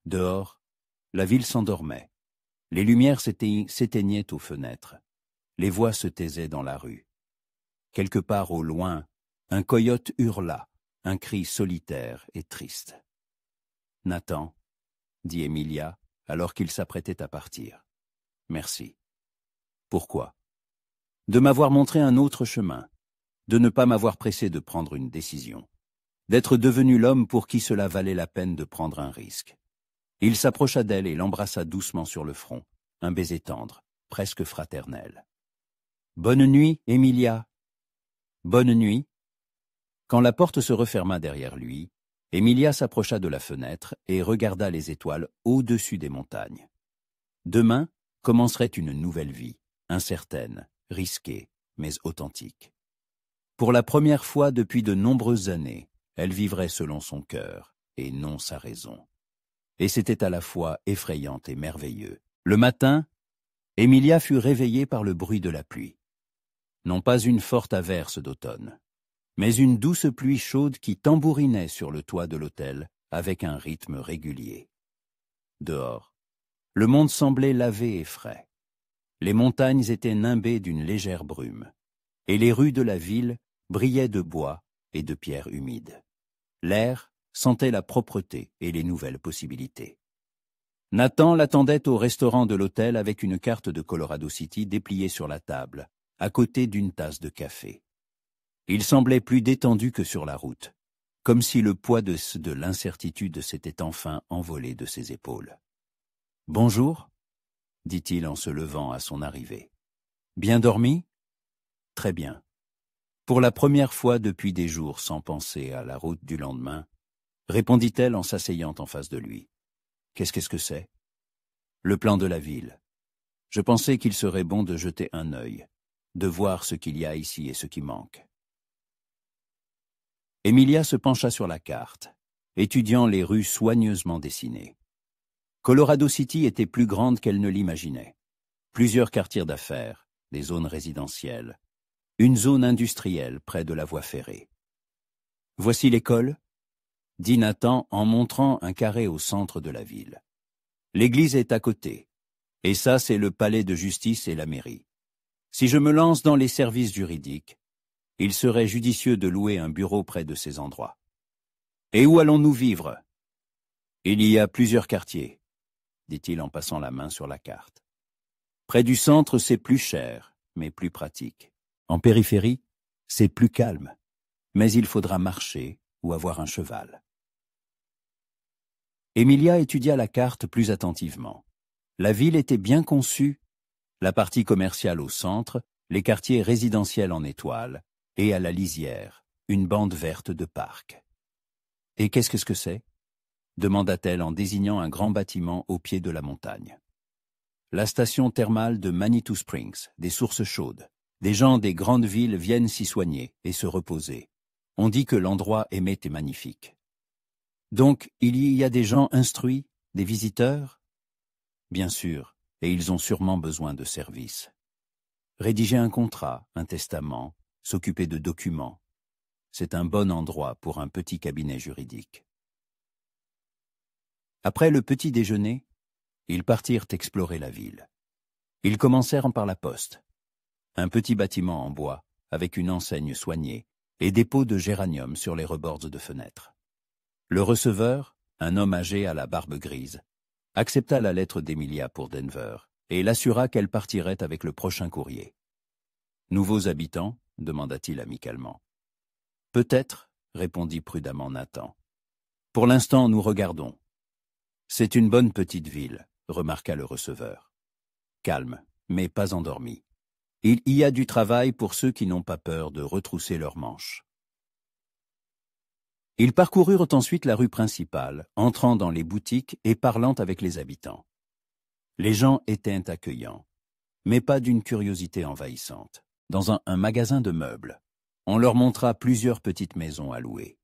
Dehors, la ville s'endormait. Les lumières s'éteignaient aux fenêtres. Les voix se taisaient dans la rue. Quelque part au loin, un coyote hurla, un cri solitaire et triste. « Nathan, » dit Emilia, alors qu'il s'apprêtait à partir. « Merci. » « Pourquoi ?»« De m'avoir montré un autre chemin, de ne pas m'avoir pressé de prendre une décision, d'être devenu l'homme pour qui cela valait la peine de prendre un risque. » Il s'approcha d'elle et l'embrassa doucement sur le front, un baiser tendre, presque fraternel. « Bonne nuit, Emilia. »« Bonne nuit. » Quand la porte se referma derrière lui, Emilia s'approcha de la fenêtre et regarda les étoiles au-dessus des montagnes. Demain commencerait une nouvelle vie, incertaine, risquée, mais authentique. Pour la première fois depuis de nombreuses années, elle vivrait selon son cœur et non sa raison. Et c'était à la fois effrayant et merveilleux. Le matin, Emilia fut réveillée par le bruit de la pluie. Non pas une forte averse d'automne, mais une douce pluie chaude qui tambourinait sur le toit de l'hôtel avec un rythme régulier. Dehors, le monde semblait lavé et frais. Les montagnes étaient nimbées d'une légère brume, et les rues de la ville brillaient de bois et de pierres humides. L'air sentait la propreté et les nouvelles possibilités. Nathan l'attendait au restaurant de l'hôtel avec une carte de Colorado City dépliée sur la table, à côté d'une tasse de café. Il semblait plus détendu que sur la route, comme si le poids de l'incertitude s'était enfin envolé de ses épaules. « Bonjour » dit-il en se levant à son arrivée. « Bien dormi ?»« Très bien. » Pour la première fois depuis des jours sans penser à la route du lendemain, répondit-elle en s'asseyant en face de lui. « Qu'est-ce que c'est ?»« Le plan de la ville. Je pensais qu'il serait bon de jeter un œil, de voir ce qu'il y a ici et ce qui manque. » Emilia se pencha sur la carte, étudiant les rues soigneusement dessinées. Colorado City était plus grande qu'elle ne l'imaginait. Plusieurs quartiers d'affaires, des zones résidentielles, une zone industrielle près de la voie ferrée. « Voici l'école » dit Nathan en montrant un carré au centre de la ville. « L'église est à côté, et ça c'est le palais de justice et la mairie. Si je me lance dans les services juridiques, il serait judicieux de louer un bureau près de ces endroits. Et où allons-nous vivre ? Il y a plusieurs quartiers, dit-il en passant la main sur la carte. Près du centre, c'est plus cher, mais plus pratique. En périphérie, c'est plus calme, mais il faudra marcher ou avoir un cheval. Emilia étudia la carte plus attentivement. La ville était bien conçue, la partie commerciale au centre, les quartiers résidentiels en étoiles, et à la lisière, une bande verte de parc. « Et qu'est-ce que c'est ?» demanda-t-elle en désignant un grand bâtiment au pied de la montagne. « La station thermale de Manitou Springs, des sources chaudes. Des gens des grandes villes viennent s'y soigner et se reposer. On dit que l'endroit est magnifique. » « Donc, il y a des gens instruits, des visiteurs ? » ?»« Bien sûr, et ils ont sûrement besoin de services. Rédiger un contrat, un testament, s'occuper de documents. C'est un bon endroit pour un petit cabinet juridique. » Après le petit déjeuner, ils partirent explorer la ville. Ils commencèrent par la poste. Un petit bâtiment en bois, avec une enseigne soignée, et des pots de géranium sur les rebords de fenêtres. Le receveur, un homme âgé à la barbe grise, accepta la lettre d'Emilia pour Denver et l'assura qu'elle partirait avec le prochain courrier. « Nouveaux habitants ?» demanda-t-il amicalement. « Peut-être, » répondit prudemment Nathan. « Pour l'instant, nous regardons. »« C'est une bonne petite ville, » remarqua le receveur. « Calme, mais pas endormi. Il y a du travail pour ceux qui n'ont pas peur de retrousser leurs manches. » Ils parcoururent ensuite la rue principale, entrant dans les boutiques et parlant avec les habitants. Les gens étaient accueillants, mais pas d'une curiosité envahissante. Dans un magasin de meubles, On leur montra plusieurs petites maisons à louer.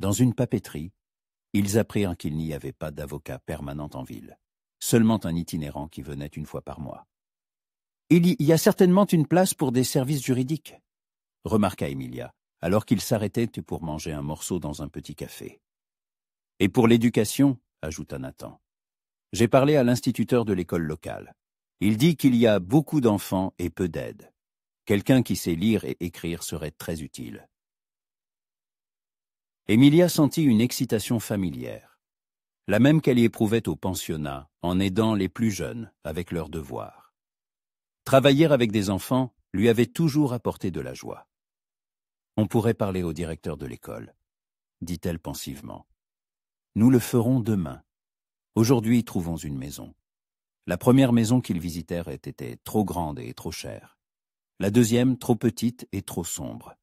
Dans une papeterie, ils apprirent qu'il n'y avait pas d'avocat permanent en ville, seulement un itinérant qui venait une fois par mois. « Il y a certainement une place pour des services juridiques », remarqua Emilia, alors qu'il s'arrêtait pour manger un morceau dans un petit café. « Et pour l'éducation », ajouta Nathan. « J'ai parlé à l'instituteur de l'école locale. Il dit qu'il y a beaucoup d'enfants et peu d'aide. Quelqu'un qui sait lire et écrire serait très utile. » Emilia sentit une excitation familière, la même qu'elle y éprouvait au pensionnat en aidant les plus jeunes avec leurs devoirs. Travailler avec des enfants lui avait toujours apporté de la joie. « On pourrait parler au directeur de l'école, » dit-elle pensivement. « Nous le ferons demain. Aujourd'hui, trouvons une maison. La première maison qu'ils visitèrent était trop grande et trop chère. La deuxième, trop petite et trop sombre.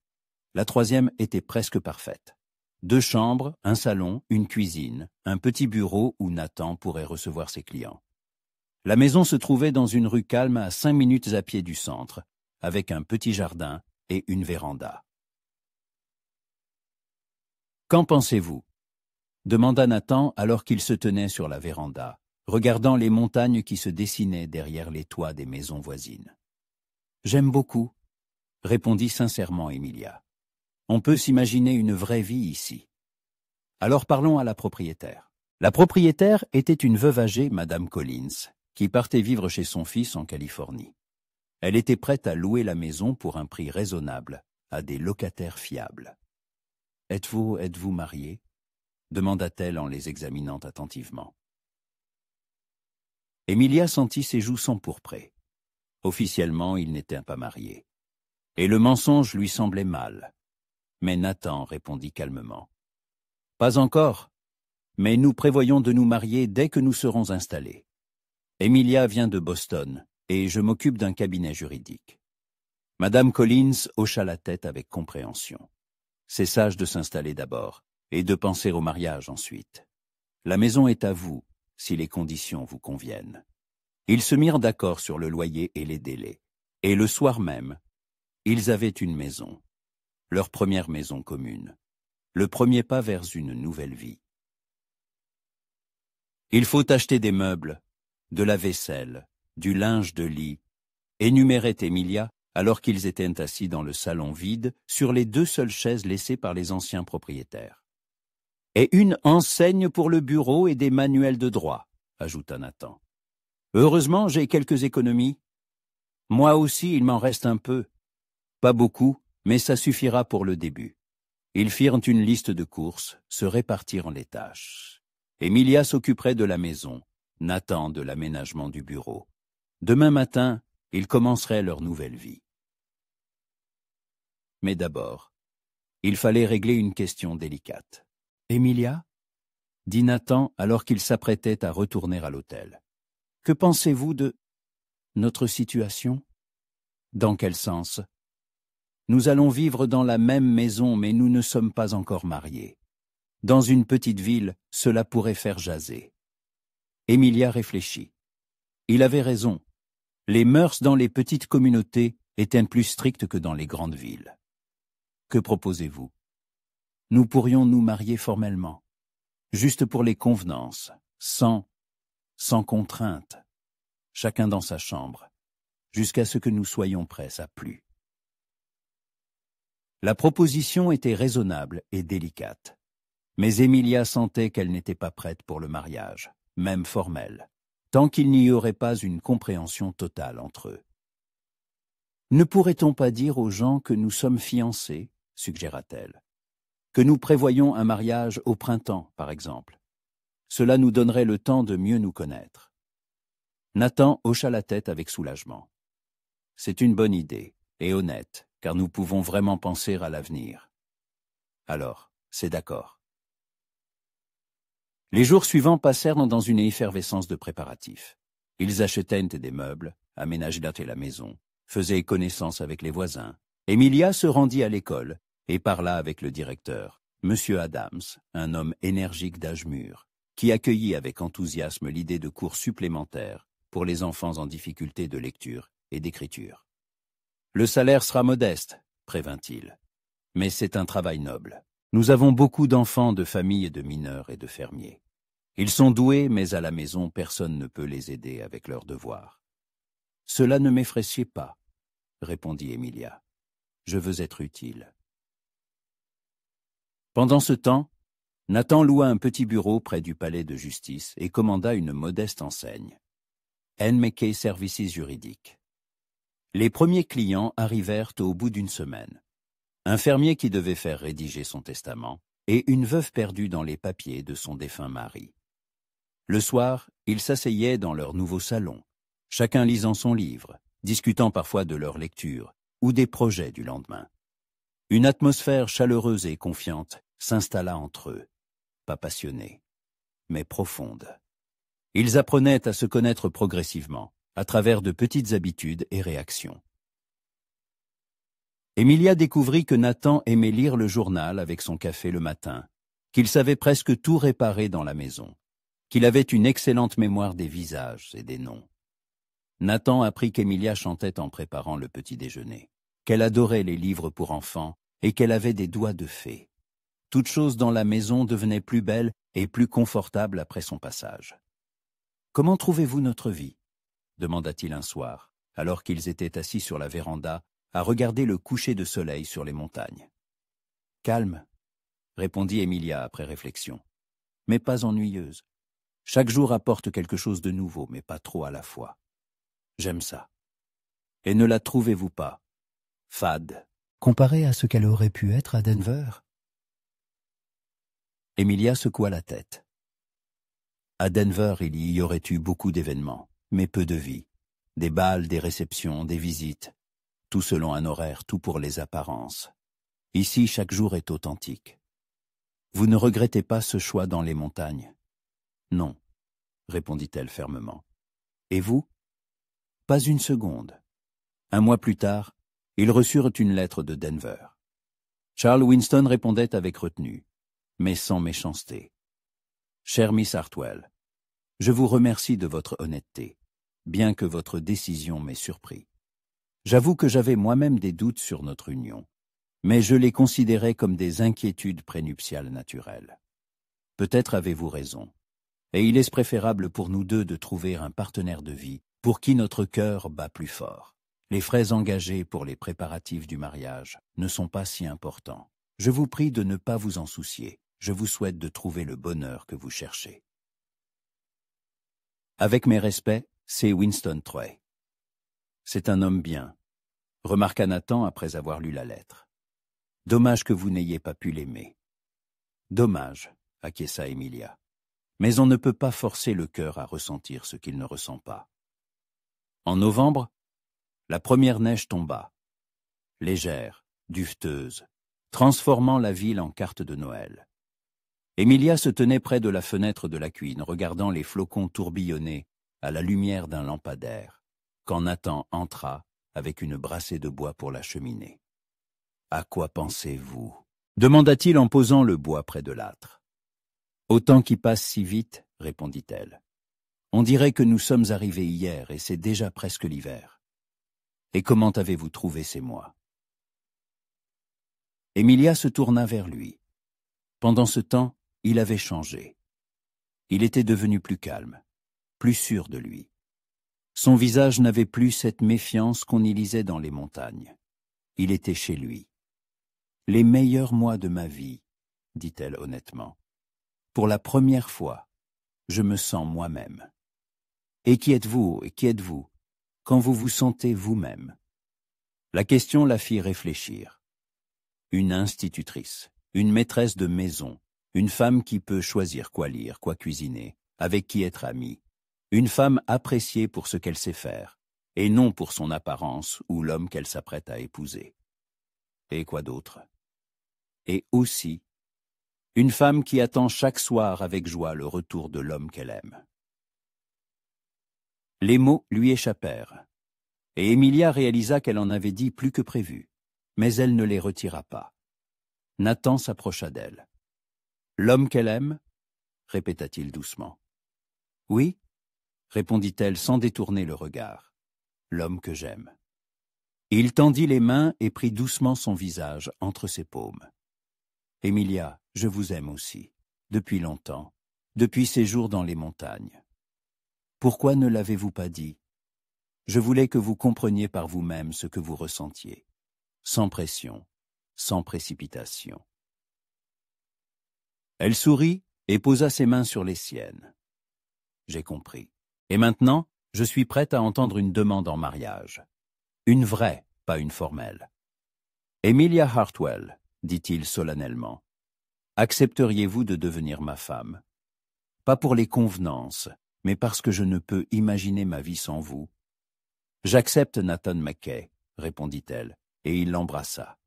La troisième était presque parfaite. 2 chambres, un salon, une cuisine, un petit bureau où Nathan pourrait recevoir ses clients. La maison se trouvait dans une rue calme à 5 minutes à pied du centre, avec un petit jardin et une véranda. « Qu'en pensez-vous » demanda Nathan alors qu'il se tenait sur la véranda, regardant les montagnes qui se dessinaient derrière les toits des maisons voisines. « J'aime beaucoup » répondit sincèrement Emilia. « On peut s'imaginer une vraie vie ici. » Alors parlons à la propriétaire. La propriétaire était une veuve âgée, Madame Collins, qui partait vivre chez son fils en Californie. Elle était prête à louer la maison pour un prix raisonnable, à des locataires fiables. « Êtes-vous marié » demanda-t-elle en les examinant attentivement. Emilia sentit ses joues s'empourprer. Officiellement, il n'était pas marié. Et le mensonge lui semblait mal. Mais Nathan répondit calmement. « Pas encore, mais nous prévoyons de nous marier dès que nous serons installés. Emilia vient de Boston et je m'occupe d'un cabinet juridique. » Madame Collins hocha la tête avec compréhension. C'est sage de s'installer d'abord et de penser au mariage ensuite. La maison est à vous, si les conditions vous conviennent. Ils se mirent d'accord sur le loyer et les délais. Et le soir même, ils avaient une maison, leur première maison commune, le premier pas vers une nouvelle vie. Il faut acheter des meubles, de la vaisselle, du linge de lit, énumérait Emilia alors qu'ils étaient assis dans le salon vide sur les 2 seules chaises laissées par les anciens propriétaires. « Et une enseigne pour le bureau et des manuels de droit, » ajouta Nathan. « Heureusement, j'ai quelques économies. Moi aussi, il m'en reste un peu. Pas beaucoup, mais ça suffira pour le début. » Ils firent une liste de courses, se répartirent les tâches. Emilia s'occuperait de la maison, Nathan de l'aménagement du bureau. Demain matin, ils commenceraient leur nouvelle vie. Mais d'abord, il fallait régler une question délicate. « Emilia » dit Nathan alors qu'il s'apprêtait à retourner à l'hôtel. « Que pensez-vous de notre situation ?»« Dans quel sens ?»« Nous allons vivre dans la même maison, mais nous ne sommes pas encore mariés. Dans une petite ville, cela pourrait faire jaser. » Emilia réfléchit. Il avait raison. Les mœurs dans les petites communautés étaient plus strictes que dans les grandes villes. Que proposez-vous ? Nous pourrions nous marier formellement, juste pour les convenances, sans contrainte, chacun dans sa chambre, jusqu'à ce que nous soyons prêts, ça plut. La proposition était raisonnable et délicate, mais Emilia sentait qu'elle n'était pas prête pour le mariage, même formel, tant qu'il n'y aurait pas une compréhension totale entre eux. « Ne pourrait-on pas dire aux gens que nous sommes fiancés ?» suggéra-t-elle. « Que nous prévoyons un mariage au printemps, par exemple. Cela nous donnerait le temps de mieux nous connaître. » Nathan hocha la tête avec soulagement. « C'est une bonne idée, et honnête, car nous pouvons vraiment penser à l'avenir. Alors, c'est d'accord. » Les jours suivants passèrent dans une effervescence de préparatifs. Ils achetaient des meubles, aménagèrent la maison, faisaient connaissance avec les voisins. Emilia se rendit à l'école et parla avec le directeur, M. Adams, un homme énergique d'âge mûr, qui accueillit avec enthousiasme l'idée de cours supplémentaires pour les enfants en difficulté de lecture et d'écriture. « Le salaire sera modeste, prévint-il. Mais c'est un travail noble. Nous avons beaucoup d'enfants de familles de mineurs et de fermiers. Ils sont doués, mais à la maison, personne ne peut les aider avec leurs devoirs. Cela ne m'effraie pas, répondit Emilia. Je veux être utile. Pendant ce temps, Nathan loua un petit bureau près du palais de justice et commanda une modeste enseigne. N. McKay Services juridiques. Les premiers clients arrivèrent au bout d'une semaine. Un fermier qui devait faire rédiger son testament et une veuve perdue dans les papiers de son défunt mari. Le soir, ils s'asseyaient dans leur nouveau salon, chacun lisant son livre, discutant parfois de leur lecture ou des projets du lendemain. Une atmosphère chaleureuse et confiante s'installa entre eux, pas passionnée, mais profonde. Ils apprenaient à se connaître progressivement, à travers de petites habitudes et réactions. Emilia découvrit que Nathan aimait lire le journal avec son café le matin, qu'il savait presque tout réparer dans la maison, qu'il avait une excellente mémoire des visages et des noms. Nathan apprit qu'Emilia chantait en préparant le petit déjeuner, qu'elle adorait les livres pour enfants et qu'elle avait des doigts de fée. Toute chose dans la maison devenait plus belle et plus confortable après son passage. « Comment trouvez-vous notre vie ?» demanda-t-il un soir, alors qu'ils étaient assis sur la véranda à regarder le coucher de soleil sur les montagnes. « Calme, » répondit Emilia après réflexion, « mais pas ennuyeuse. Chaque jour apporte quelque chose de nouveau, mais pas trop à la fois. J'aime ça. Et ne la trouvez-vous pas fade, comparée à ce qu'elle aurait pu être à Denver ?» Emilia secoua la tête. À Denver, il y aurait eu beaucoup d'événements, mais peu de vie. Des bals, des réceptions, des visites. Tout selon un horaire, tout pour les apparences. Ici, chaque jour est authentique. Vous ne regrettez pas ce choix dans les montagnes? Non, répondit-elle fermement. Et vous? Pas une seconde. Un mois plus tard, ils reçurent une lettre de Denver. Charles Winston répondait avec retenue, mais sans méchanceté. Chère Miss Hartwell, je vous remercie de votre honnêteté, bien que votre décision m'ait surpris. J'avoue que j'avais moi-même des doutes sur notre union, mais je les considérais comme des inquiétudes prénuptiales naturelles. Peut-être avez-vous raison, et il est préférable pour nous deux de trouver un partenaire de vie pour qui notre cœur bat plus fort. Les frais engagés pour les préparatifs du mariage ne sont pas si importants. Je vous prie de ne pas vous en soucier. Je vous souhaite de trouver le bonheur que vous cherchez. Avec mes respects, c'est Winston Troy. C'est un homme bien, remarqua Nathan après avoir lu la lettre. Dommage que vous n'ayez pas pu l'aimer. Dommage, acquiesça Emilia. Mais on ne peut pas forcer le cœur à ressentir ce qu'il ne ressent pas. En novembre, la première neige tomba, légère, duveteuse, transformant la ville en carte de Noël. Emilia se tenait près de la fenêtre de la cuisine, regardant les flocons tourbillonner à la lumière d'un lampadaire, quand Nathan entra avec une brassée de bois pour la cheminée. « À quoi pensez-vous » demanda-t-il en posant le bois près de l'âtre. « Au temps qui passe si vite, » répondit-elle. « On dirait que nous sommes arrivés hier et c'est déjà presque l'hiver. Et comment avez-vous trouvé ces mois » Emilia se tourna vers lui. Pendant ce temps, il avait changé. Il était devenu plus calme, plus sûr de lui. Son visage n'avait plus cette méfiance qu'on y lisait dans les montagnes. Il était chez lui. « Les meilleurs mois de ma vie, » dit-elle honnêtement. « Pour la première fois, je me sens moi-même. » Et qui êtes-vous, quand vous vous sentez vous-même? La question la fit réfléchir. Une institutrice, une maîtresse de maison, une femme qui peut choisir quoi lire, quoi cuisiner, avec qui être amie, une femme appréciée pour ce qu'elle sait faire, et non pour son apparence ou l'homme qu'elle s'apprête à épouser. Et quoi d'autre? Et aussi, une femme qui attend chaque soir avec joie le retour de l'homme qu'elle aime. Les mots lui échappèrent, et Emilia réalisa qu'elle en avait dit plus que prévu, mais elle ne les retira pas. Nathan s'approcha d'elle. « L'homme qu'elle aime » répéta-t-il doucement. « Oui » répondit-elle sans détourner le regard. « L'homme que j'aime. » Il tendit les mains et prit doucement son visage entre ses paumes. « Emilia, je vous aime aussi, depuis longtemps, depuis ces jours dans les montagnes. Pourquoi ne l'avez-vous pas dit? Je voulais que vous compreniez par vous-même ce que vous ressentiez, sans pression, sans précipitation. » Elle sourit et posa ses mains sur les siennes. « J'ai compris. Et maintenant, je suis prête à entendre une demande en mariage. Une vraie, pas une formelle. Emilia Hartwell, dit-il solennellement, accepteriez-vous de devenir ma femme? Pas pour les convenances, mais parce que je ne peux imaginer ma vie sans vous. J'accepte Nathan Mackay, répondit-elle, et il l'embrassa.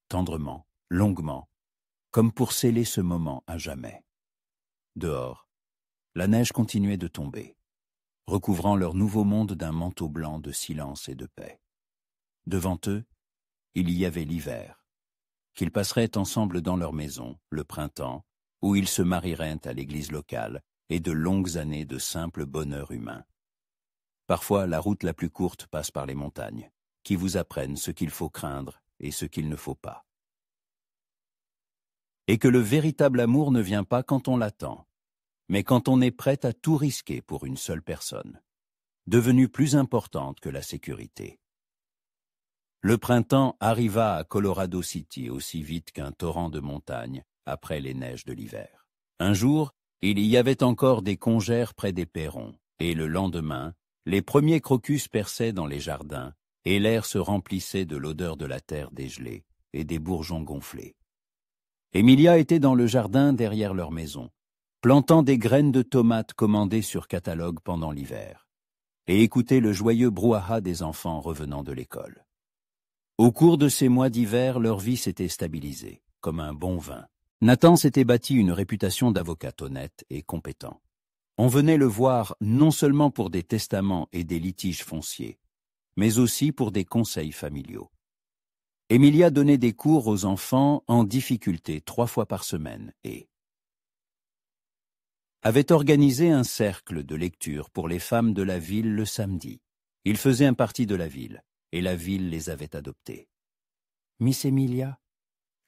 Tendrement, longuement, comme pour sceller ce moment à jamais. Dehors, la neige continuait de tomber, recouvrant leur nouveau monde d'un manteau blanc de silence et de paix. Devant eux, il y avait l'hiver, qu'ils passeraient ensemble dans leur maison, le printemps, où ils se marieraient à l'église locale, et de longues années de simple bonheur humain. Parfois, la route la plus courte passe par les montagnes, qui vous apprennent ce qu'il faut craindre et ce qu'il ne faut pas. Et que le véritable amour ne vient pas quand on l'attend, mais quand on est prêt à tout risquer pour une seule personne, devenue plus importante que la sécurité. Le printemps arriva à Colorado City aussi vite qu'un torrent de montagne après les neiges de l'hiver. Un jour, il y avait encore des congères près des perrons, et le lendemain, les premiers crocus perçaient dans les jardins, et l'air se remplissait de l'odeur de la terre dégelée et des bourgeons gonflés. Emilia était dans le jardin derrière leur maison, plantant des graines de tomates commandées sur catalogue pendant l'hiver, et écoutait le joyeux brouhaha des enfants revenant de l'école. Au cours de ces mois d'hiver, leur vie s'était stabilisée, comme un bon vin. Nathan s'était bâti une réputation d'avocat honnête et compétent. On venait le voir non seulement pour des testaments et des litiges fonciers, mais aussi pour des conseils familiaux. Emilia donnait des cours aux enfants en difficulté 3 fois par semaine et avait organisé un cercle de lecture pour les femmes de la ville le samedi. Ils faisaient un parti de la ville, et la ville les avait adoptés. Miss Emilia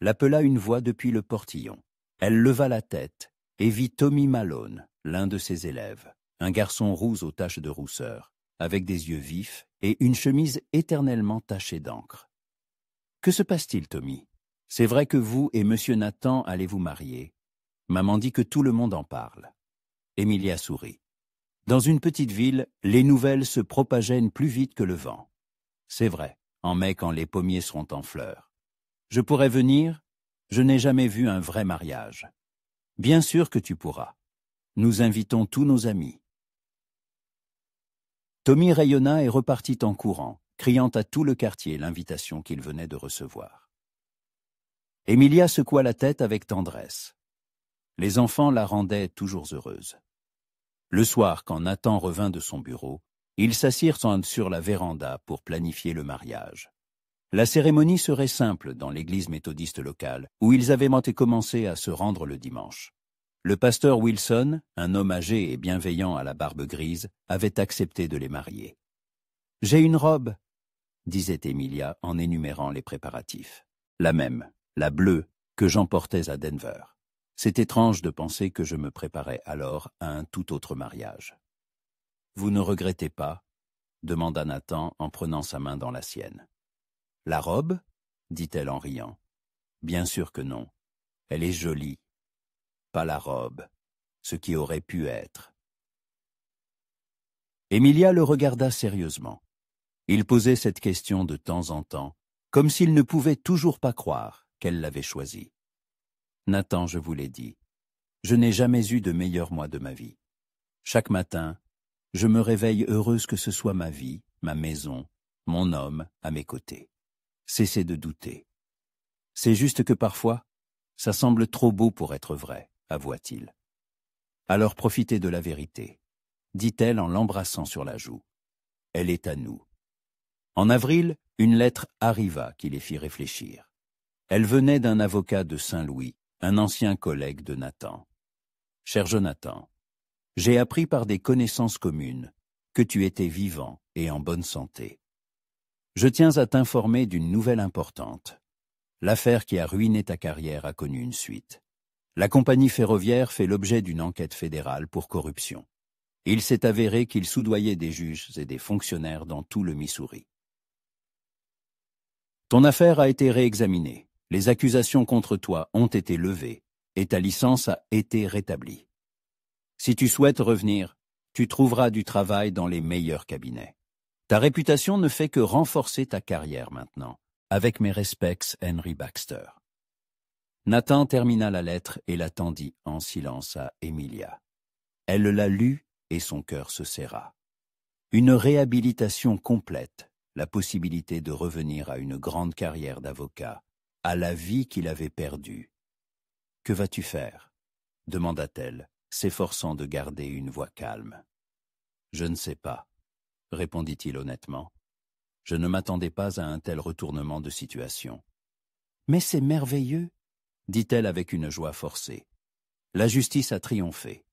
l'appela une voix depuis le portillon. Elle leva la tête et vit Tommy Malone, l'un de ses élèves, un garçon roux aux taches de rousseur, avec des yeux vifs et une chemise éternellement tachée d'encre. « Que se passe-t-il, Tommy? C'est vrai que vous et Monsieur Nathan allez vous marier. Maman dit que tout le monde en parle. » Emilia sourit. Dans une petite ville, les nouvelles se propagent plus vite que le vent. C'est vrai, en mai quand les pommiers seront en fleurs. Je pourrais venir, je n'ai jamais vu un vrai mariage. Bien sûr que tu pourras. Nous invitons tous nos amis. Tommy rayonna et repartit en courant, criant à tout le quartier l'invitation qu'il venait de recevoir. Emilia secoua la tête avec tendresse. Les enfants la rendaient toujours heureuse. Le soir, quand Nathan revint de son bureau, ils s'assirent sur la véranda pour planifier le mariage. La cérémonie serait simple dans l'église méthodiste locale, où ils avaient commencé à se rendre le dimanche. Le pasteur Wilson, un homme âgé et bienveillant à la barbe grise, avait accepté de les marier. « J'ai une robe, » disait Emilia en énumérant les préparatifs. La même, la bleue, que j'emportais à Denver. C'est étrange de penser que je me préparais alors à un tout autre mariage. « Vous ne regrettez pas ?» demanda Nathan en prenant sa main dans la sienne. « La robe ?» dit-elle en riant. « Bien sûr que non. Elle est jolie. Pas la robe, ce qui aurait pu être. » Emilia le regarda sérieusement. Il posait cette question de temps en temps, comme s'il ne pouvait toujours pas croire qu'elle l'avait choisi. « Nathan, je vous l'ai dit, je n'ai jamais eu de meilleur mois de ma vie. Chaque matin, je me réveille heureuse que ce soit ma vie, ma maison, mon homme à mes côtés. Cessez de douter. C'est juste que parfois, ça semble trop beau pour être vrai, avoua-t-il. Alors profitez de la vérité, dit-elle en l'embrassant sur la joue. Elle est à nous. En avril, une lettre arriva qui les fit réfléchir. Elle venait d'un avocat de Saint-Louis, un ancien collègue de Nathan. « Cher Jonathan, j'ai appris par des connaissances communes que tu étais vivant et en bonne santé. Je tiens à t'informer d'une nouvelle importante. L'affaire qui a ruiné ta carrière a connu une suite. La compagnie ferroviaire fait l'objet d'une enquête fédérale pour corruption. Il s'est avéré qu'il soudoyait des juges et des fonctionnaires dans tout le Missouri. Ton affaire a été réexaminée, les accusations contre toi ont été levées et ta licence a été rétablie. Si tu souhaites revenir, tu trouveras du travail dans les meilleurs cabinets. Ta réputation ne fait que renforcer ta carrière maintenant. Avec mes respects, Henry Baxter. Nathan termina la lettre et la tendit en silence à Emilia. Elle la lut et son cœur se serra. Une réhabilitation complète, la possibilité de revenir à une grande carrière d'avocat, à la vie qu'il avait perdue. « Que vas-tu faire » demanda-t-elle, s'efforçant de garder une voix calme. « Je ne sais pas » répondit-il honnêtement. « Je ne m'attendais pas à un tel retournement de situation. »« Mais c'est merveilleux » dit-elle avec une joie forcée. « La justice a triomphé.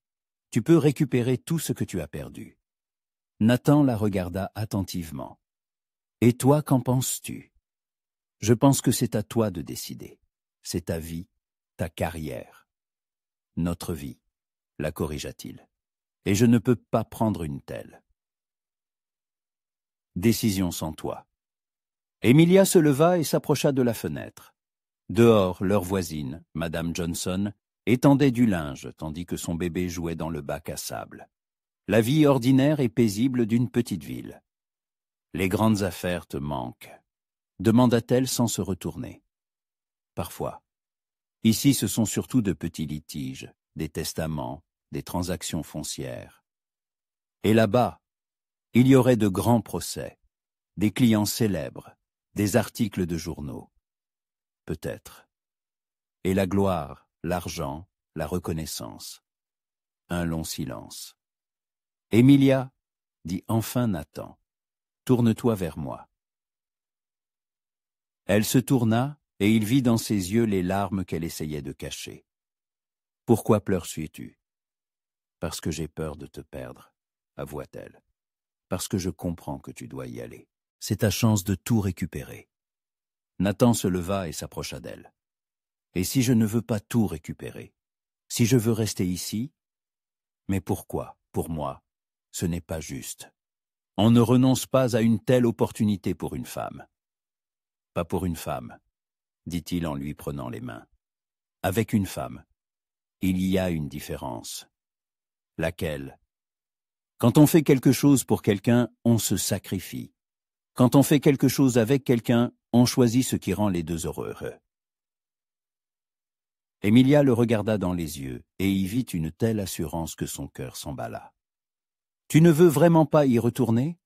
Tu peux récupérer tout ce que tu as perdu. » Nathan la regarda attentivement. « Et toi, qu'en penses-tu » ? « Je pense que c'est à toi de décider. C'est ta vie, ta carrière. »« Notre vie, » la corrigea-t-il. « Et je ne peux pas prendre une telle. » Décision sans toi. Emilia se leva et s'approcha de la fenêtre. Dehors, leur voisine, Madame Johnson, étendait du linge tandis que son bébé jouait dans le bac à sable. La vie ordinaire et paisible d'une petite ville. « Les grandes affaires te manquent » demanda-t-elle sans se retourner. « Parfois. Ici, ce sont surtout de petits litiges, des testaments, des transactions foncières. Et là-bas, il y aurait de grands procès, des clients célèbres, des articles de journaux. Peut-être. Et la gloire, l'argent, la reconnaissance. » Un long silence. « Emilia, » dit enfin Nathan, « tourne-toi vers moi. » Elle se tourna et il vit dans ses yeux les larmes qu'elle essayait de cacher. « Pourquoi pleures-tu » ? « Parce que j'ai peur de te perdre, » avoua-t-elle. « Parce que je comprends que tu dois y aller. C'est ta chance de tout récupérer. » Nathan se leva et s'approcha d'elle. « Et si je ne veux pas tout récupérer? Si je veux rester ici? Mais pourquoi, pour moi, ce n'est pas juste. On ne renonce pas à une telle opportunité pour une femme. » « Pas pour une femme, » dit-il en lui prenant les mains. « Avec une femme, il y a une différence. » « Laquelle ? Quand on fait quelque chose pour quelqu'un, on se sacrifie. Quand on fait quelque chose avec quelqu'un, on choisit ce qui rend les deux heureux. » Emilia le regarda dans les yeux et y vit une telle assurance que son cœur s'emballa. « Tu ne veux vraiment pas y retourner ?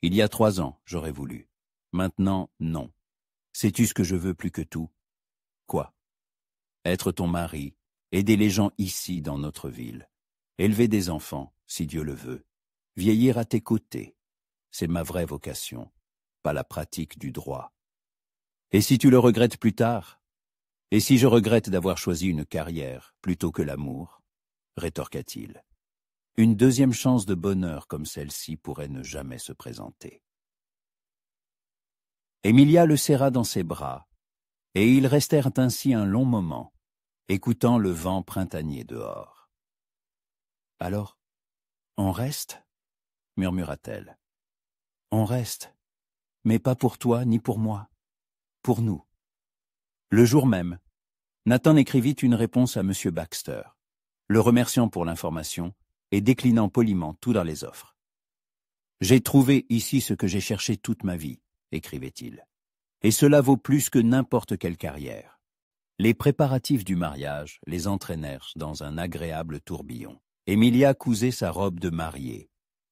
Il y a 3 ans, j'aurais voulu. Maintenant, non. Sais-tu ce que je veux plus que tout ? Quoi ? Être ton mari, aider les gens ici dans notre ville, élever des enfants, si Dieu le veut, vieillir à tes côtés. C'est ma vraie vocation, pas la pratique du droit. Et si tu le regrettes plus tard ? Et si je regrette d'avoir choisi une carrière plutôt que l'amour ? Rétorqua-t-il. Une deuxième chance de bonheur comme celle-ci pourrait ne jamais se présenter. Emilia le serra dans ses bras, et ils restèrent ainsi un long moment, écoutant le vent printanier dehors. « Alors, on reste » murmura-t-elle. « On reste, mais pas pour toi ni pour moi, pour nous. » Le jour même, Nathan écrivit une réponse à M. Baxter, le remerciant pour l'information et déclinant poliment tout dans les offres. « J'ai trouvé ici ce que j'ai cherché toute ma vie, » écrivait-il, « et cela vaut plus que n'importe quelle carrière. » Les préparatifs du mariage les entraînèrent dans un agréable tourbillon. Emilia cousait sa robe de mariée.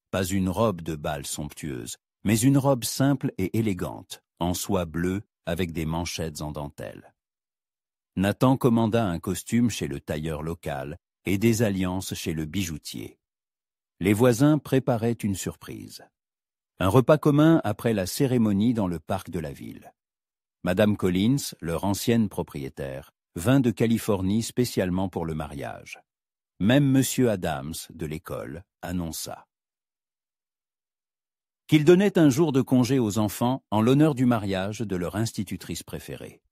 Pas une robe de bal somptueuse, mais une robe simple et élégante, en soie bleue avec des manchettes en dentelle. Nathan commanda un costume chez le tailleur local et des alliances chez le bijoutier. Les voisins préparaient une surprise. Un repas commun après la cérémonie dans le parc de la ville. Madame Collins, leur ancienne propriétaire, vint de Californie spécialement pour le mariage. Même Monsieur Adams, de l'école, annonça. « qu'il donnait un jour de congé aux enfants en l'honneur du mariage de leur institutrice préférée.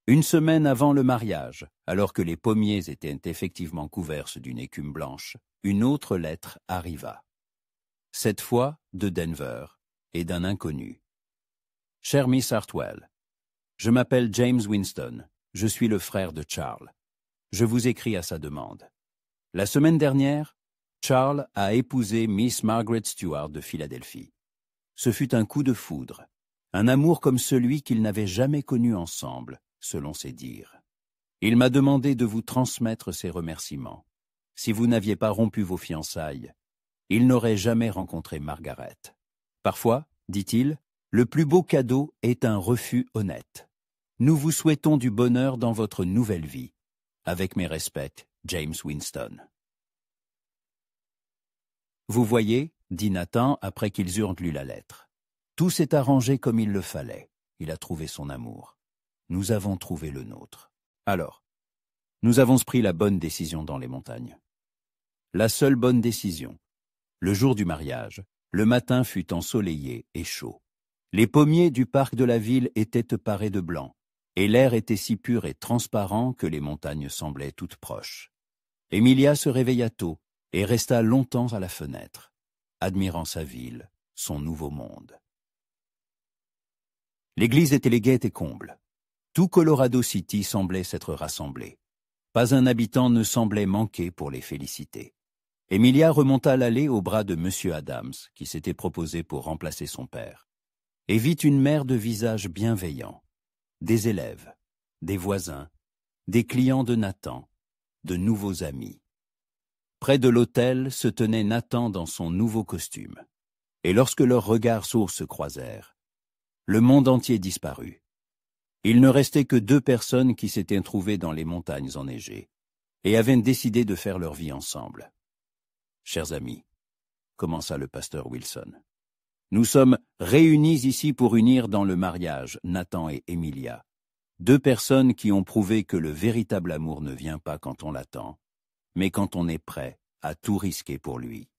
Une semaine avant le mariage, alors que les pommiers étaient effectivement couverts d'une écume blanche, une autre lettre arriva. Cette fois de Denver et d'un inconnu. Cher Miss Hartwell, je m'appelle James Winston, je suis le frère de Charles. Je vous écris à sa demande. La semaine dernière, Charles a épousé Miss Margaret Stewart de Philadelphie. Ce fut un coup de foudre, un amour comme celui qu'ils n'avaient jamais connu ensemble, selon ses dires. Il m'a demandé de vous transmettre ses remerciements. Si vous n'aviez pas rompu vos fiançailles, il n'aurait jamais rencontré Margaret. Parfois, dit-il, le plus beau cadeau est un refus honnête. Nous vous souhaitons du bonheur dans votre nouvelle vie. Avec mes respects, James Winston. Vous voyez, dit Nathan après qu'ils eurent lu la lettre. Tout s'est arrangé comme il le fallait. Il a trouvé son amour. Nous avons trouvé le nôtre. Alors, nous avons pris la bonne décision dans les montagnes. La seule bonne décision. Le jour du mariage, le matin fut ensoleillé et chaud. Les pommiers du parc de la ville étaient parés de blanc, et l'air était si pur et transparent que les montagnes semblaient toutes proches. Emilia se réveilla tôt et resta longtemps à la fenêtre, admirant sa ville, son nouveau monde. L'église était les guettes et combles. Tout Colorado City semblait s'être rassemblé. Pas un habitant ne semblait manquer pour les féliciter. Emilia remonta l'allée au bras de M. Adams, qui s'était proposé pour remplacer son père, et vit une mère de visage bienveillant, des élèves, des voisins, des clients de Nathan, de nouveaux amis. Près de l'autel se tenait Nathan dans son nouveau costume, et lorsque leurs regards sourds se croisèrent, le monde entier disparut. Il ne restait que 2 personnes qui s'étaient trouvées dans les montagnes enneigées, et avaient décidé de faire leur vie ensemble. Chers amis, commença le pasteur Wilson, nous sommes réunis ici pour unir dans le mariage Nathan et Emilia, 2 personnes qui ont prouvé que le véritable amour ne vient pas quand on l'attend, mais quand on est prêt à tout risquer pour lui.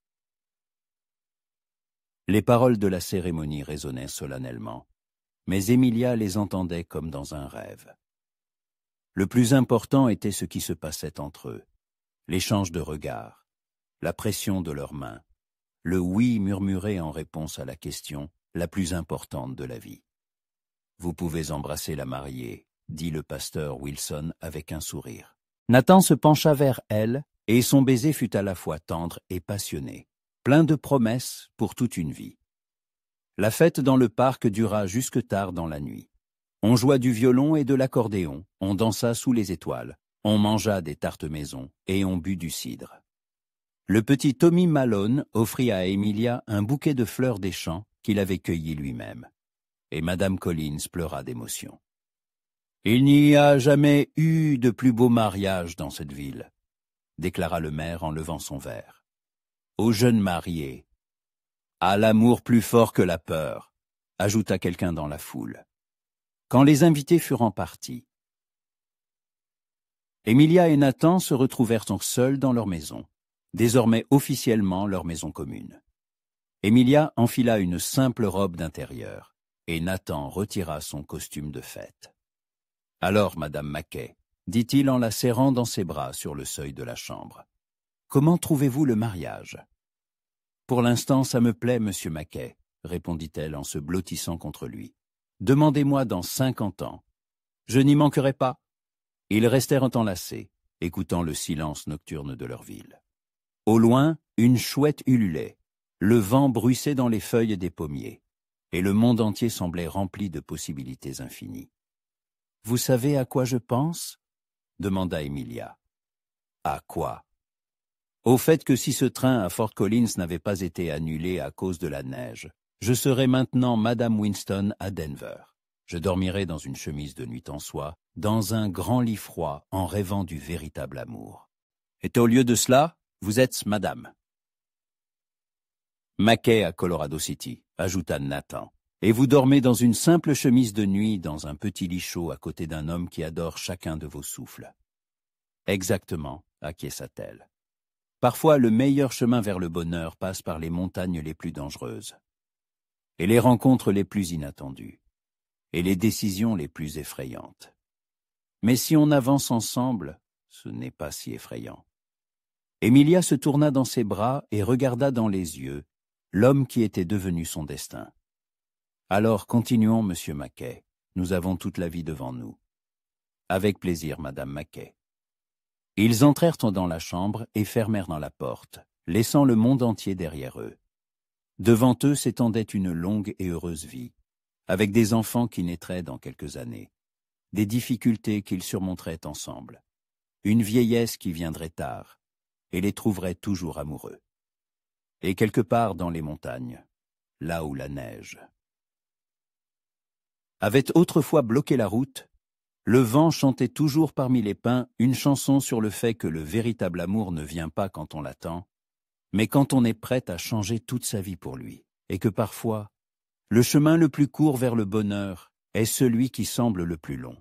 Les paroles de la cérémonie résonnaient solennellement, mais Emilia les entendait comme dans un rêve. Le plus important était ce qui se passait entre eux, l'échange de regards, la pression de leurs mains, le oui murmuré en réponse à la question la plus importante de la vie. « Vous pouvez embrasser la mariée », dit le pasteur Wilson avec un sourire. Nathan se pencha vers elle, et son baiser fut à la fois tendre et passionné, plein de promesses pour toute une vie. La fête dans le parc dura jusque tard dans la nuit. On joua du violon et de l'accordéon, on dansa sous les étoiles, on mangea des tartes maison et on but du cidre. Le petit Tommy Malone offrit à Emilia un bouquet de fleurs des champs qu'il avait cueilli lui-même, et Madame Collins pleura d'émotion. « Il n'y a jamais eu de plus beau mariage dans cette ville, » déclara le maire en levant son verre. « Aux jeunes mariés, à l'amour plus fort que la peur, » ajouta quelqu'un dans la foule. Quand les invités furent partis, Emilia et Nathan se retrouvèrent seuls dans leur maison, désormais officiellement leur maison commune. Emilia enfila une simple robe d'intérieur, et Nathan retira son costume de fête. « Alors, Madame Mackay, dit-il en la serrant dans ses bras sur le seuil de la chambre, comment trouvez-vous le mariage ?»« Pour l'instant, ça me plaît, Monsieur Mackay, » répondit-elle en se blottissant contre lui. « Demandez-moi dans 50 ans. Je n'y manquerai pas. » Ils restèrent enlacés, écoutant le silence nocturne de leur ville. Au loin, une chouette ululait, le vent bruissait dans les feuilles des pommiers, et le monde entier semblait rempli de possibilités infinies. « Vous savez à quoi je pense ?» demanda Emilia. « À quoi ?» Au fait que si ce train à Fort Collins n'avait pas été annulé à cause de la neige, je serais maintenant Madame Winston à Denver. Je dormirais dans une chemise de nuit en soie, dans un grand lit froid, en rêvant du véritable amour. Et au lieu de cela, vous êtes Madame Mackay à Colorado City, ajouta Nathan. Et vous dormez dans une simple chemise de nuit dans un petit lit chaud à côté d'un homme qui adore chacun de vos souffles. Exactement, acquiesça-t-elle. Parfois, le meilleur chemin vers le bonheur passe par les montagnes les plus dangereuses. et les rencontres les plus inattendues, et les décisions les plus effrayantes. Mais si on avance ensemble, ce n'est pas si effrayant. Emilia se tourna dans ses bras et regarda dans les yeux l'homme qui était devenu son destin. Alors continuons, monsieur Mackay, nous avons toute la vie devant nous. Avec plaisir, madame Mackay. Ils entrèrent dans la chambre et fermèrent dans la porte, laissant le monde entier derrière eux. Devant eux s'étendait une longue et heureuse vie, avec des enfants qui naîtraient dans quelques années, des difficultés qu'ils surmonteraient ensemble, une vieillesse qui viendrait tard et les trouverait toujours amoureux. Et quelque part dans les montagnes, là où la neige avait autrefois bloqué la route, le vent chantait toujours parmi les pins une chanson sur le fait que le véritable amour ne vient pas quand on l'attend, mais quand on est prêt à changer toute sa vie pour lui, et que parfois, le chemin le plus court vers le bonheur est celui qui semble le plus long.